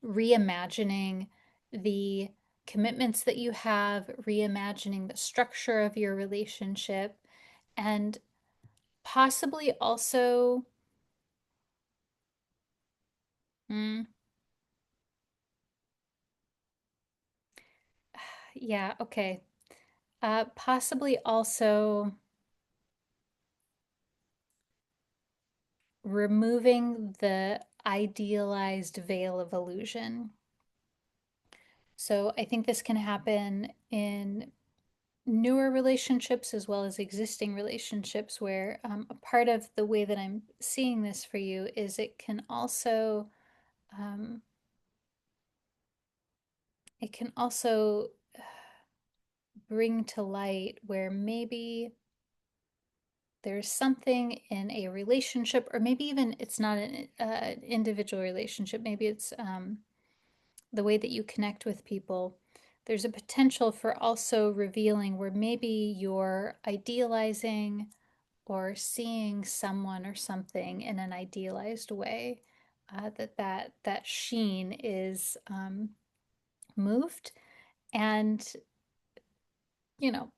reimagining the commitments that you have, reimagining the structure of your relationship, and possibly also, mm, yeah, okay, possibly also removing the idealized veil of illusion. So I think this can happen in newer relationships as well as existing relationships where a part of the way that I'm seeing this for you is um, it can also bring to light where maybe there's something in a relationship, or maybe even it's not an individual relationship, maybe it's the way that you connect with people. There's a potential for also revealing where maybe you're idealizing or seeing someone or something in an idealized way, that sheen is moved. And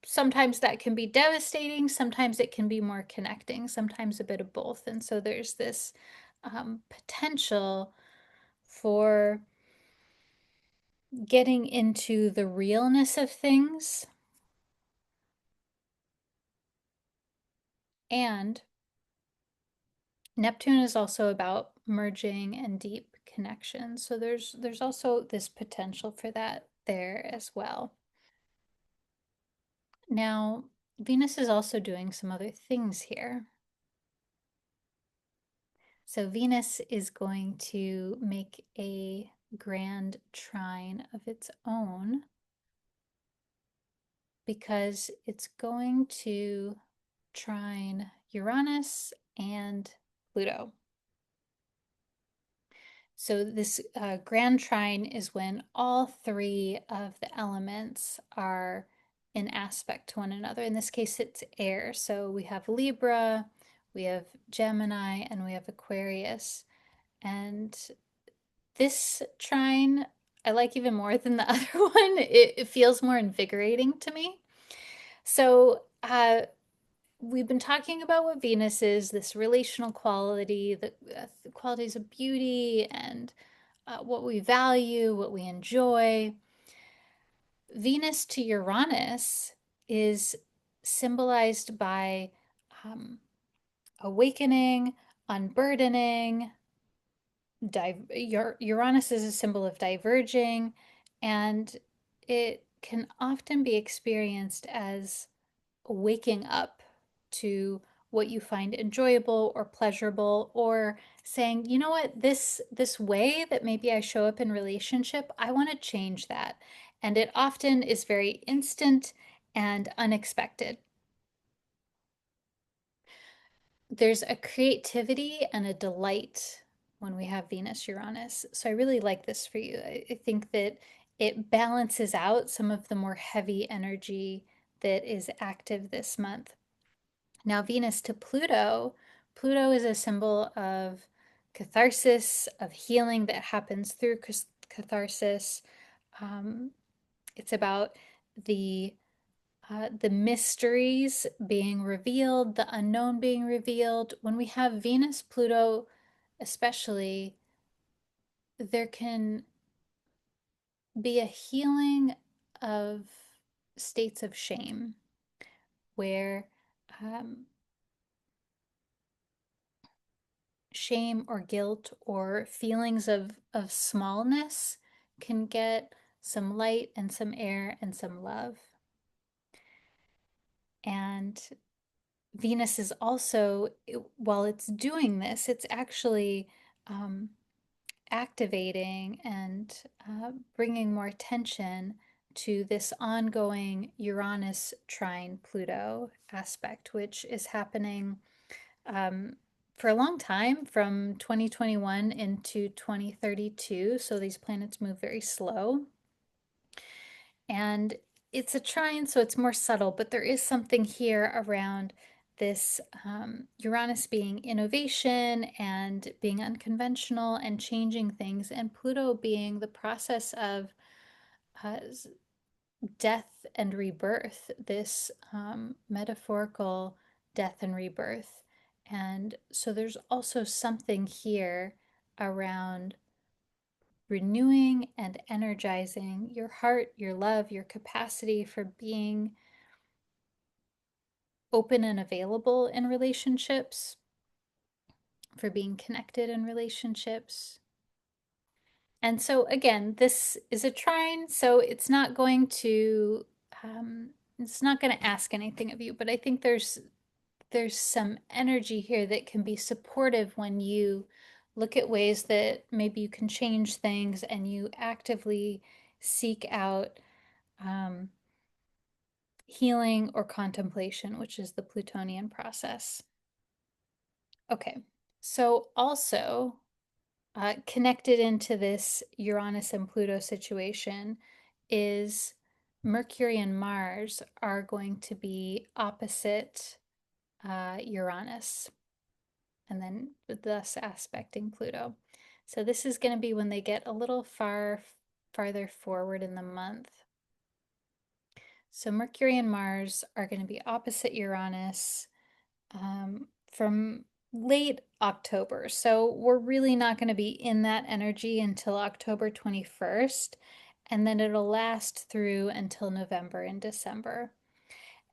sometimes that can be devastating, sometimes it can be more connecting, sometimes a bit of both. And so there's this potential for getting into the realness of things. And Neptune is also about merging and deep connection. So there's also this potential for that there as well. Now, Venus is also doing some other things here. So Venus is going to make a grand trine of its own because it's going to trine Uranus and Pluto. So this grand trine is when all three of the elements are in aspect to one another. In this case, it's air. So we have Libra, we have Gemini, and we have Aquarius. And this trine, I like even more than the other one. It feels more invigorating to me. So we've been talking about what Venus is, this relational quality, the qualities of beauty and what we value, what we enjoy. Venus to Uranus is symbolized by um, awakening, unburdening. Uranus is a symbol of diverging, and it can often be experienced as waking up to what you find enjoyable or pleasurable, or saying, you know what, this way that maybe I show up in relationship, I want to change that. And it often is very instant and unexpected. There's a creativity and a delight when we have Venus Uranus. So I really like this for you. I think that it balances out some of the more heavy energy that is active this month. Now, Venus to Pluto, Pluto is a symbol of catharsis, of healing that happens through catharsis. Um, it's about the the mysteries being revealed, the unknown being revealed. When we have Venus, Pluto, especially, there can be a healing of states of shame where um, shame or guilt or feelings of smallness can get some light and some air and some love. And Venus is also, while it's doing this, it's actually um, activating and bringing more attention to this ongoing Uranus trine Pluto aspect, which is happening um, for a long time from 2021 into 2032. So these planets move very slow. And it's a trine, so it's more subtle, but there is something here around this Uranus being innovation and being unconventional and changing things, and Pluto being the process of uh, death and rebirth, this metaphorical death and rebirth. And so there's also something here around renewing and energizing your heart, your love, your capacity for being open and available in relationships, for being connected in relationships. And so again, this is a trine, so it's not going to ask anything of you, but I think there's some energy here that can be supportive when you look at ways that maybe you can change things and you actively seek out um, healing or contemplation, which is the Plutonian process. Okay, so also connected into this Uranus and Pluto situation is Mercury and Mars are going to be opposite Uranus, and then thus aspecting Pluto. So this is going to be when they get a little farther forward in the month. So Mercury and Mars are going to be opposite Uranus from late October. So we're really not going to be in that energy until October 21st, and then it'll last through until November and December.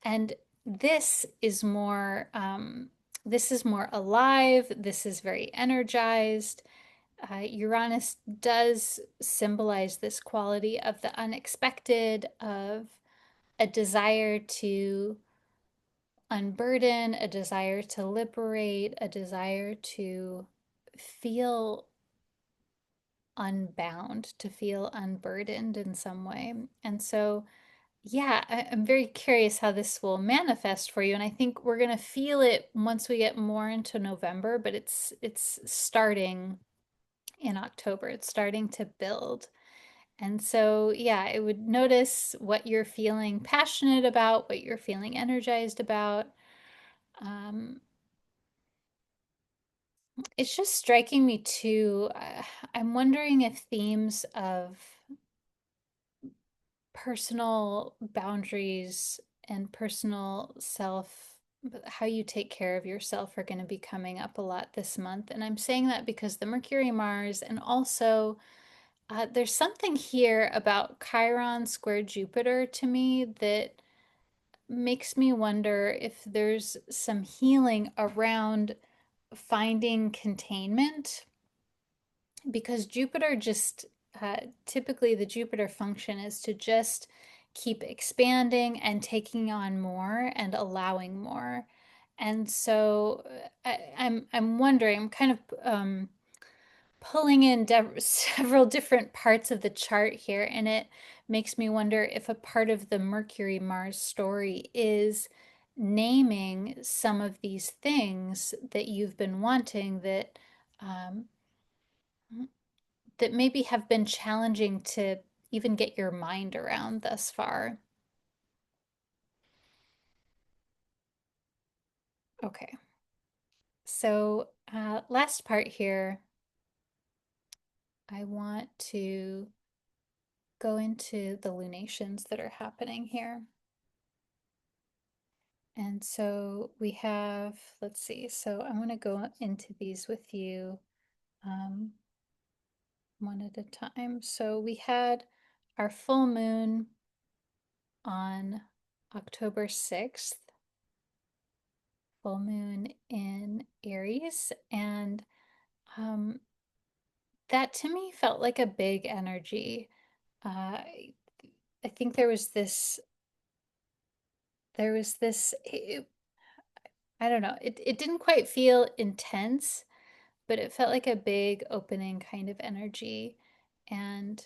And this is more alive. This is very energized. Uranus does symbolize this quality of the unexpected, of a desire to unburden, a desire to liberate, a desire to feel unbound, to feel unburdened in some way. And so, yeah, I'm very curious how this will manifest for you. And I think we're going to feel it once we get more into November, but it's starting in October. It's starting to build. And so, yeah, I would notice what you're feeling passionate about, what you're feeling energized about. Um, it's just striking me too. I'm wondering if themes of personal boundaries and personal self, how you take care of yourself, are going to be coming up a lot this month. And I'm saying that because the Mercury, Mars, and also there's something here about Chiron square Jupiter to me that makes me wonder if there's some healing around finding containment, because Jupiter just typically the Jupiter function is to just keep expanding and taking on more and allowing more. And so I'm wondering, I'm kind of pulling in several different parts of the chart here, and it makes me wonder if a part of the Mercury Mars story is naming some of these things that you've been wanting um, that maybe have been challenging to even get your mind around thus far. Okay, so last part here, I want to go into the lunations that are happening here. And so we have, let's see, so I'm going to go into these with you one at a time. So we had our full moon on October 6th, full moon in Aries, and um, that to me felt like a big energy. I think I don't know, it didn't quite feel intense, but it felt like a big opening kind of energy. And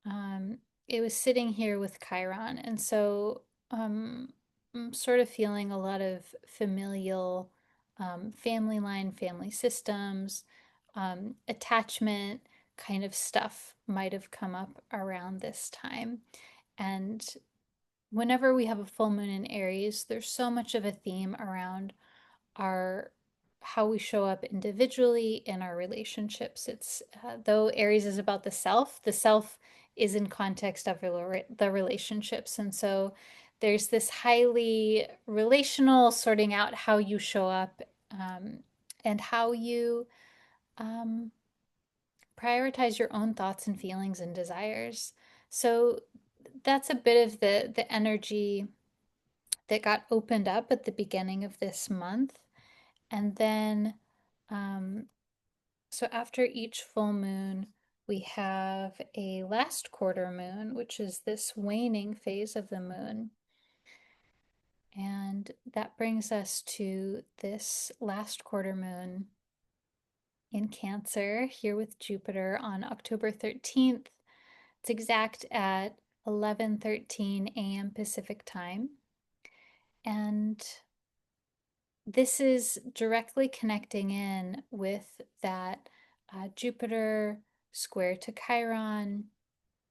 um, it was sitting here with Chiron. And so I'm sort of feeling a lot of familial family line, family systems, attachment kind of stuff might have come up around this time. And whenever we have a full moon in Aries, there's so much of a theme around our how we show up individually in our relationships. It's though Aries is about the self is in context of the relationships, and so there's this highly relational sorting out how you show up, and how you um, prioritize your own thoughts and feelings and desires. So that's a bit of the energy that got opened up at the beginning of this month. And then, um, so after each full moon, we have a last quarter moon, which is this waning phase of the moon. And that brings us to this last quarter moon in Cancer here with Jupiter on October 13th. It's exact at 11:13 a.m. Pacific time. And this is directly connecting in with that Jupiter square to Chiron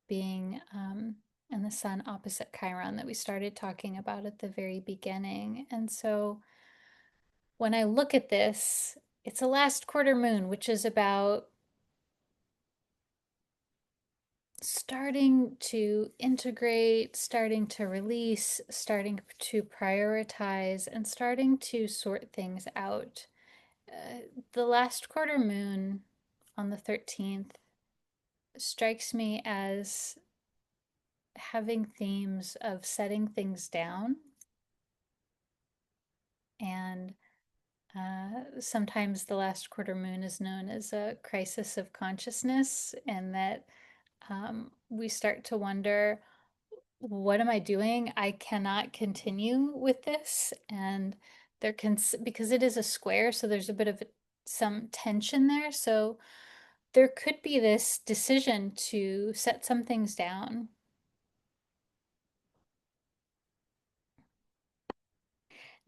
being, and the Sun opposite Chiron that we started talking about at the very beginning. And so when I look at this, it's a last quarter moon, which is about starting to integrate, starting to release, starting to prioritize, and starting to sort things out. The last quarter moon on the 13th strikes me as having themes of setting things down, and sometimes the last quarter moon is known as a crisis of consciousness, and that we start to wonder, what am I doing? I cannot continue with this. And there can, because it is a square, so there's a bit of some tension there. So there could be this decision to set some things down.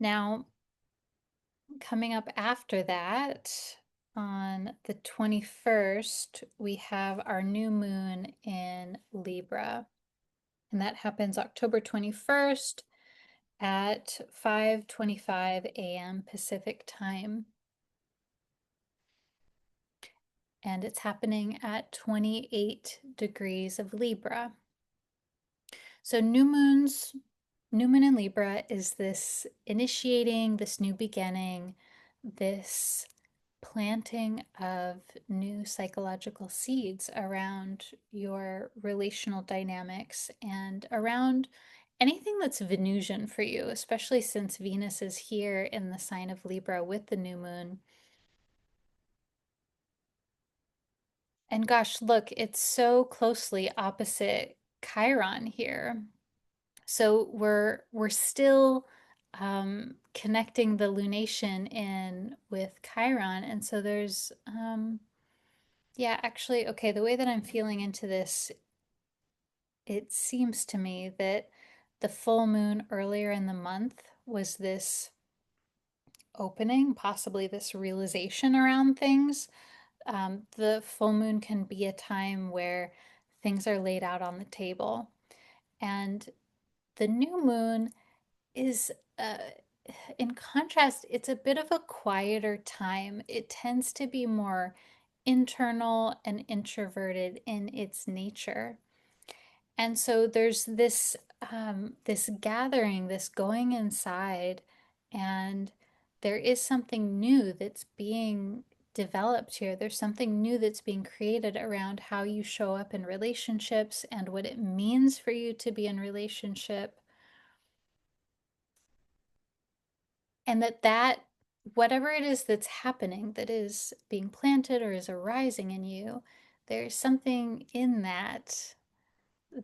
Now, coming up after that, on the 21st, we have our new moon in Libra. And that happens October 21st at 5:25 a.m. Pacific time. And it's happening at 28 degrees of Libra. So new moon in Libra is this initiating, this new beginning, this planting of new psychological seeds around your relational dynamics and around anything that's Venusian for you, especially since Venus is here in the sign of Libra with the new moon. And gosh, look, it's so closely opposite Chiron here. So we're still connecting the lunation in with Chiron, and so there's yeah, actually, okay, the way that I'm feeling into this, it seems to me that the full moon earlier in the month was this opening, possibly this realization around things. The full moon can be a time where things are laid out on the table. And the new moon is, in contrast, it's a bit of a quieter time. It tends to be more internal and introverted in its nature. And so there's this this gathering, this going inside, and there is something new that's being developed here. There's something new that's being created around how you show up in relationships and what it means for you to be in relationship. And that whatever it is that's happening, that is being planted or is arising in you, there's something in that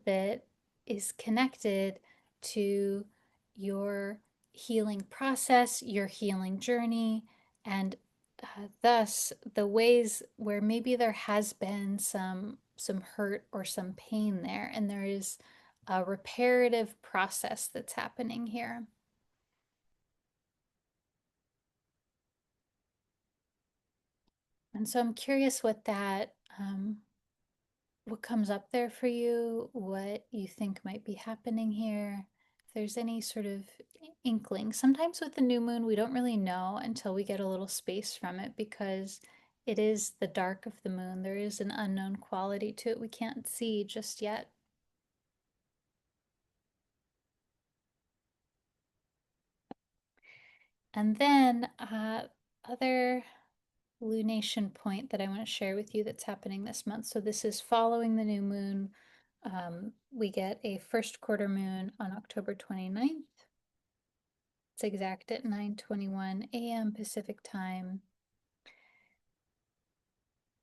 that is connected to your healing process, your healing journey, and thus the ways where maybe there has been some hurt or some pain there, and there is a reparative process that's happening here. And so I'm curious what comes up there for you, what you think might be happening here, if there's any sort of inkling. Sometimes with the new moon, we don't really know until we get a little space from it because it is the dark of the moon. There is an unknown quality to it we can't see just yet. And then other lunation point that I want to share with you that's happening this month. So this is following the new moon. We get a first quarter moon on October 29th. It's exact at 9:21 a.m. Pacific time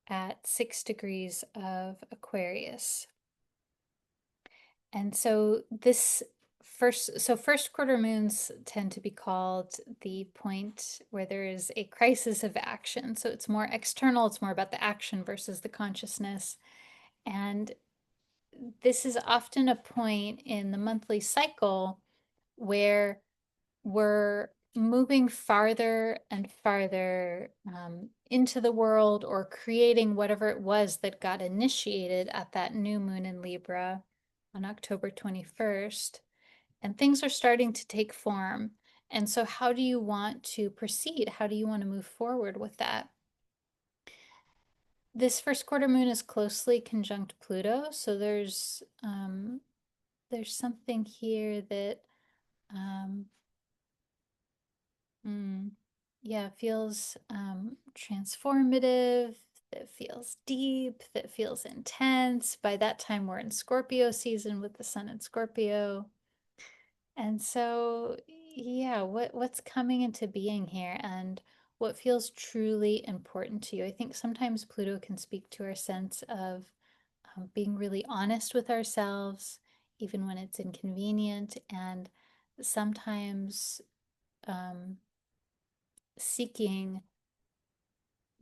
at 6 degrees of Aquarius. And so this first quarter moons tend to be called the point where there is a crisis of action. So it's more external, it's more about the action versus the consciousness. And this is often a point in the monthly cycle where we're moving farther and farther into the world or creating whatever it was that got initiated at that new moon in Libra on October 21st. And things are starting to take form. And so, how do you want to proceed? How do you want to move forward with that? This first quarter moon is closely conjunct Pluto, so there's something here that um, yeah, feels transformative, that feels deep, that feels intense. By that time, we're in Scorpio season with the sun in Scorpio. And so, yeah, what's coming into being here and what feels truly important to you? I think sometimes Pluto can speak to our sense of being really honest with ourselves, even when it's inconvenient, and sometimes um, seeking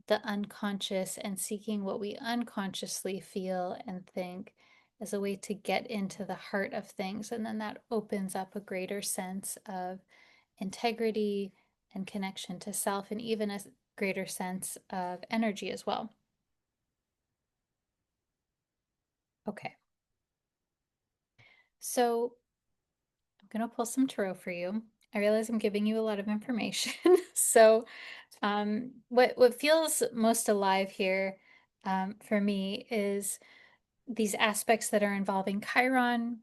the unconscious and seeking what we unconsciously feel and think as a way to get into the heart of things. And then that opens up a greater sense of integrity and connection to self, and even a greater sense of energy as well. Okay, so I'm going to pull some tarot for you. I realize I'm giving you a lot of information. So, what feels most alive here for me is these aspects that are involving Chiron,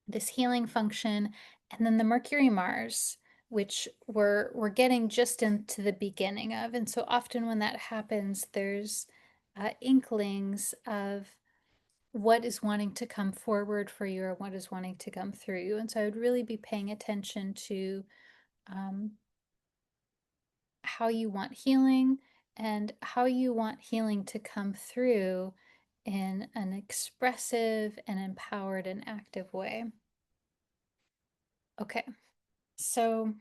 this healing function, and then the Mercury Mars, which we're getting just into the beginning of. And so often when that happens, there's inklings of what is wanting to come forward for you or what is wanting to come through you. And so I would really be paying attention to um, how you want healing and how you want healing to come through in an expressive and empowered and active way. Okay, so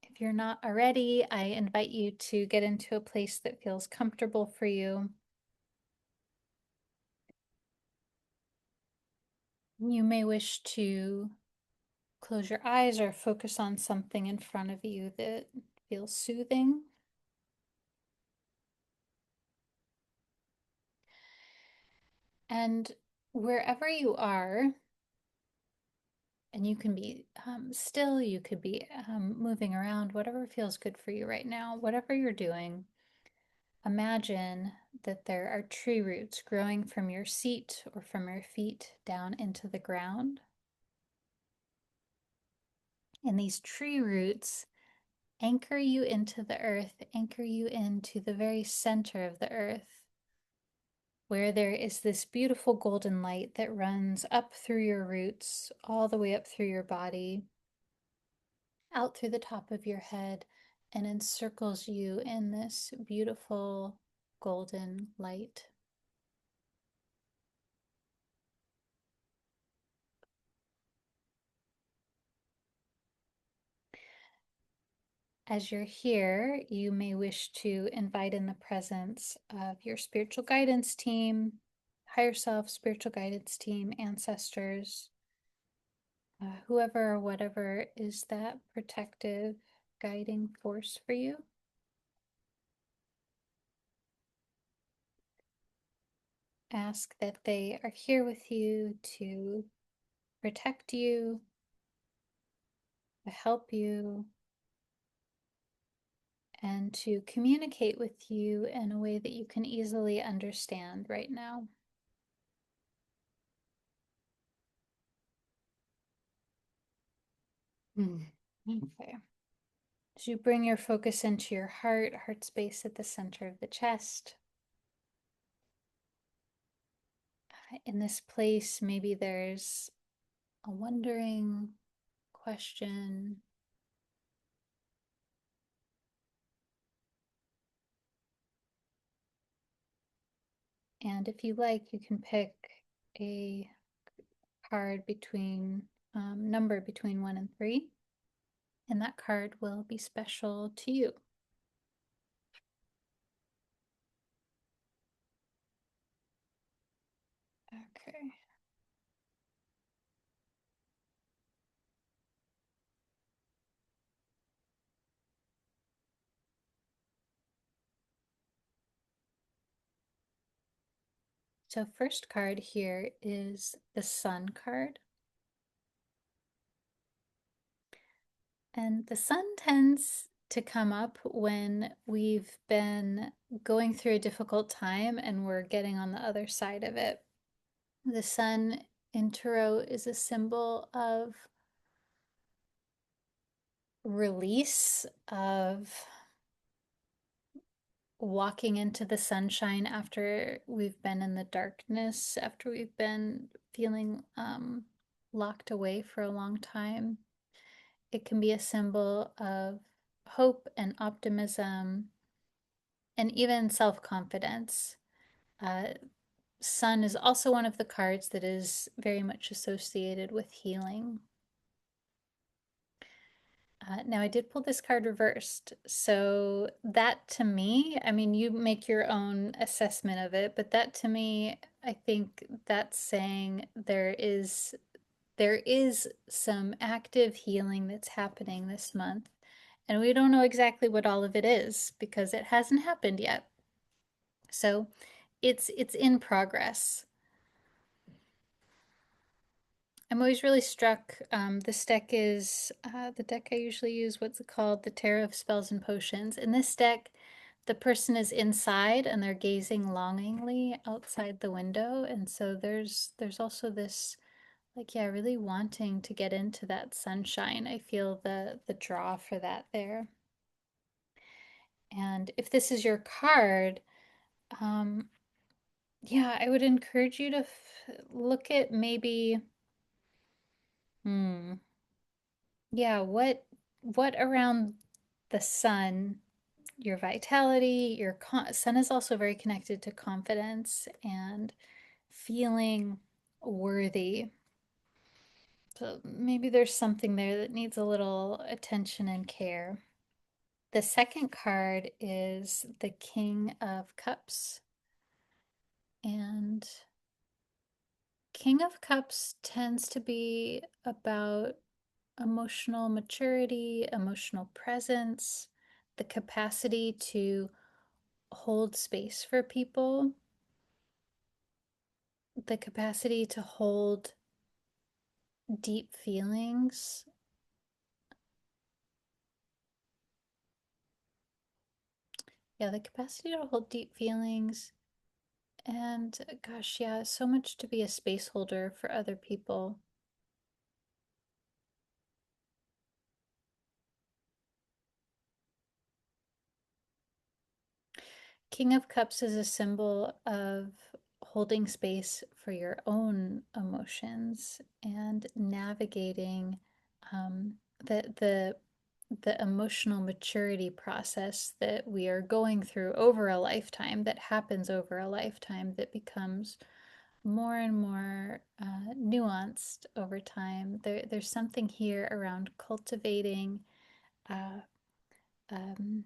if you're not already, I invite you to get into a place that feels comfortable for you. You may wish to close your eyes or focus on something in front of you that feels soothing. And wherever you are, and you can be still, you could be moving around, whatever feels good for you right now, whatever you're doing, imagine that there are tree roots growing from your seat or from your feet down into the ground. And these tree roots anchor you into the earth, anchor you into the very center of the earth, where there is this beautiful golden light that runs up through your roots, all the way up through your body, out through the top of your head, and encircles you in this beautiful golden light. As you're here, you may wish to invite in the presence of your spiritual guidance team, higher self, spiritual guidance team, ancestors, whoever or whatever is that protective guiding force for you. Ask that they are here with you to protect you, to help you and to communicate with you in a way that you can easily understand right now. Okay. As you bring your focus into your heart space at the center of the chest, in this place, maybe there's a wondering question. And if you like, you can pick a card between number between 1 and 3, and that card will be special to you. Okay. So first card here is the Sun card. And the sun tends to come up when we've been going through a difficult time and we're getting on the other side of it. The sun in Tarot is a symbol of release, of walking into the sunshine after we've been in the darkness, after we've been feeling locked away for a long time. It can be a symbol of hope and optimism and even self confidence. Uh, Sun is also one of the cards that is very much associated with healing. Now, I did pull this card reversed. So, that to me, I mean, you make your own assessment of it, but that to me, I think that's saying there is some active healing that's happening this month. And we don't know exactly what all of it is because it hasn't happened yet. So, it's in progress. I'm always really struck. This deck is the deck I usually use. What's it called? The Tarot of Spells and Potions. In this deck, the person is inside and they're gazing longingly outside the window, and so there's also this, like, yeah, really wanting to get into that sunshine. I feel the draw for that there. And if this is your card, um, yeah, I would encourage you to look at maybe. Hmm. Yeah, what around the sun, your vitality, sun is also very connected to confidence and feeling worthy. So maybe there's something there that needs a little attention and care. The second card is the King of Cups. And King of Cups tends to be about emotional maturity, emotional presence, the capacity to hold space for people, the capacity to hold deep feelings. Yeah, the capacity to hold deep feelings. And gosh, yeah, so much to be a space holder for other people. King of Cups is a symbol of holding space for your own emotions and navigating um, the the emotional maturity process that we are going through over a lifetime, that happens over a lifetime, that becomes more and more nuanced over time. There's something here around cultivating. Uh, um,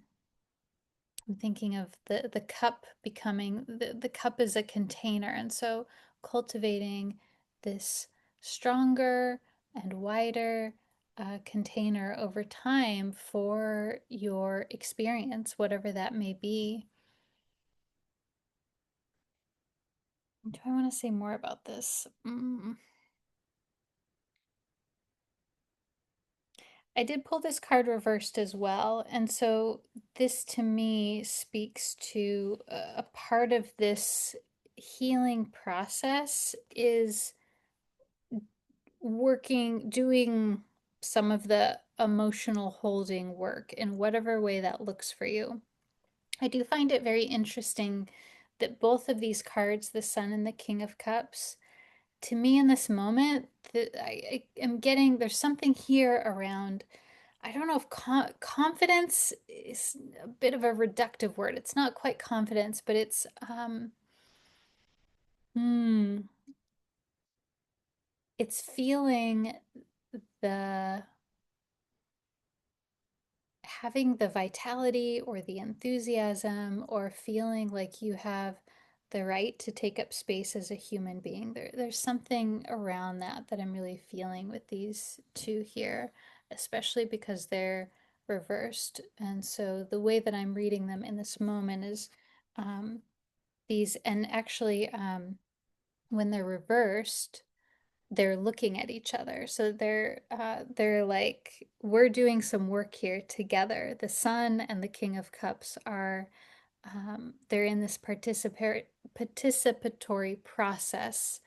I'm thinking of the cup becoming the cup is a container, and so cultivating this stronger and wider container over time for your experience, whatever that may be. Do I want to say more about this? I did pull this card reversed as well. And so this to me speaks to a part of this healing process is doing some of the emotional holding work in whatever way that looks for you. I do find it very interesting that both of these cards, the Sun and the King of Cups, to me in this moment, that I am getting, there's something here around, I don't know if confidence is a bit of a reductive word. It's not quite confidence, but it's, hmm, it's feeling the having the vitality or the enthusiasm or feeling like you have the right to take up space as a human being. There's something around that I'm really feeling with these two here, especially because they're reversed. And so the way that I'm reading them in this moment is um, these, and actually, when they're reversed, they're looking at each other. So they're like, we're doing some work here together. The Sun and the King of Cups are they're in this participatory process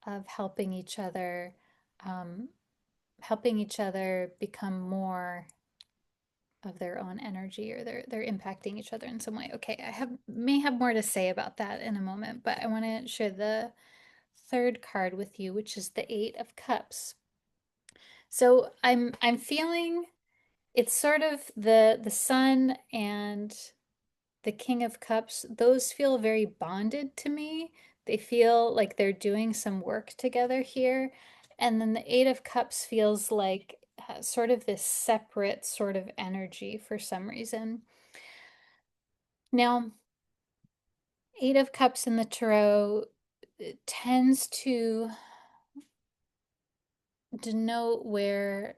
of um, helping each other become more of their own energy, or they're impacting each other in some way. Okay, I have may have more to say about that in a moment, but I want to share the third card with you, which is the Eight of Cups. So I'm feeling it's sort of the Sun and the King of Cups. Those feel very bonded to me. They feel like they're doing some work together here. And then the Eight of Cups feels like sort of this separate sort of energy for some reason. Now, Eight of Cups in the Tarot tends to denote where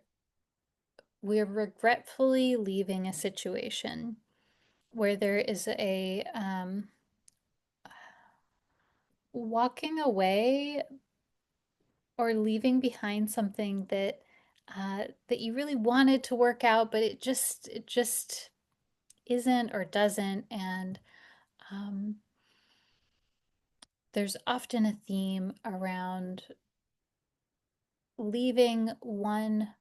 we're regretfully leaving a situation, where there is a walking away or leaving behind something that you really wanted to work out, but it just isn't or doesn't. And um, there's often a theme around leaving one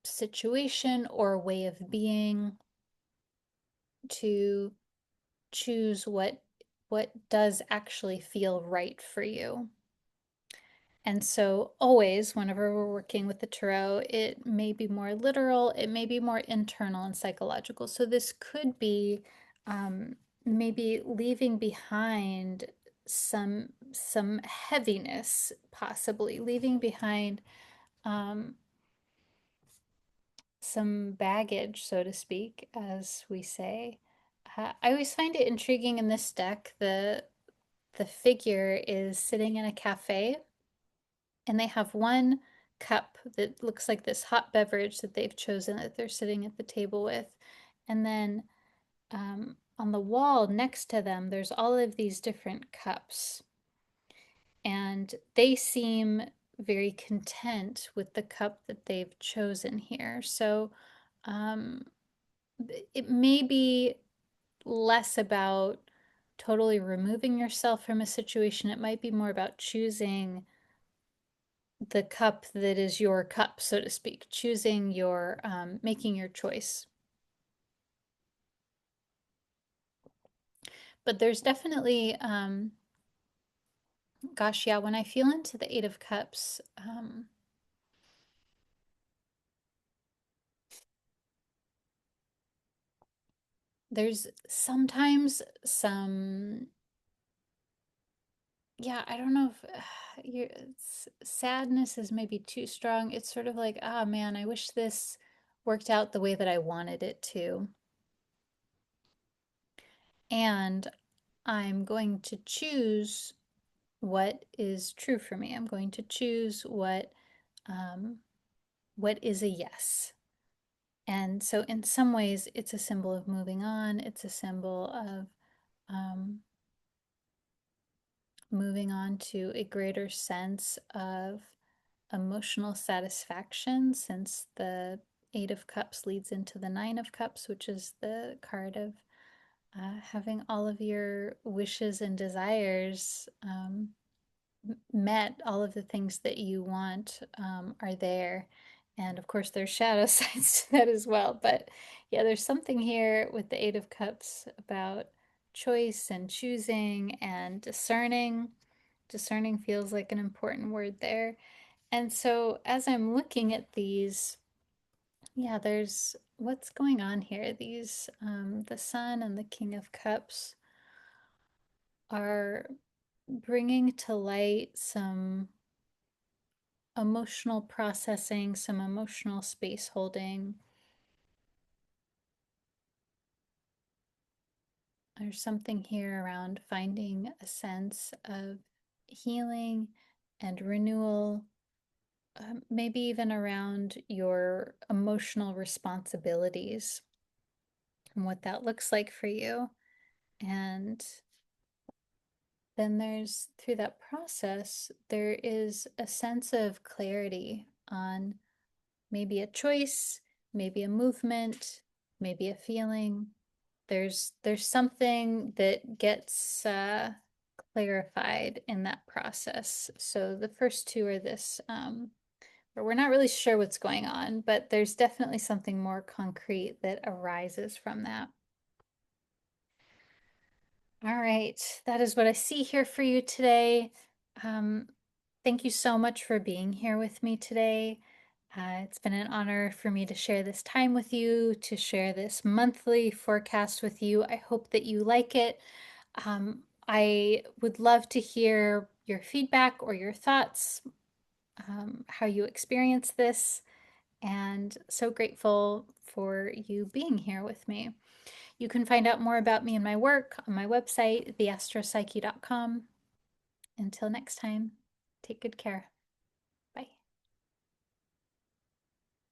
situation or way of being to choose what does actually feel right for you. And so, always, whenever we're working with the tarot, it may be more literal, it may be more internal and psychological. So, this could be maybe leaving behind some heaviness, possibly leaving behind um, some baggage, so to speak, as we say. I always find it intriguing in this deck. The figure is sitting in a cafe, and they have one cup that looks like this hot beverage that they've chosen that they're sitting at the table with. And then on the wall next to them, there's all of these different cups. And they seem very content with the cup that they've chosen here. So um, it may be less about totally removing yourself from a situation. It might be more about choosing the cup that is your cup, so to speak, choosing your, making your choice. But there's definitely, gosh, yeah, when I feel into the Eight of Cups, there's sometimes some, yeah, I don't know if sadness is maybe too strong. It's sort of like, ah, man, I wish this worked out the way that I wanted it to. And I'm going to choose what is true for me. I'm going to choose um, what is a yes. And so, in some ways, it's a symbol of moving on. It's a symbol of um, moving on to a greater sense of emotional satisfaction, since the Eight of Cups leads into the Nine of Cups, which is the card of having all of your wishes and desires met. All of the things that you want are there. And of course, there's shadow sides to that as well. But yeah, there's something here with the Eight of Cups about choice and choosing and discerning. Discerning feels like an important word there. And so as I'm looking at these, yeah, there's what's going on here. These, the Sun and the King of Cups are bringing to light some emotional processing, some emotional space holding. There's something here around finding a sense of healing and renewal, maybe even around your emotional responsibilities and what that looks like for you. And then there's, through that process, there is a sense of clarity on maybe a choice, maybe a movement, maybe a feeling. There's something that gets clarified in that process. So the first two are this, where we're not really sure what's going on, but there's definitely something more concrete that arises from that. All right, that is what I see here for you today. Thank you so much for being here with me today. It's been an honor for me to share this time with you, to share this monthly forecast with you. I hope that you like it. I would love to hear your feedback or your thoughts, how you experience this, and so grateful for you being here with me. You can find out more about me and my work on my website, theastropsyche.com. Until next time, take good care.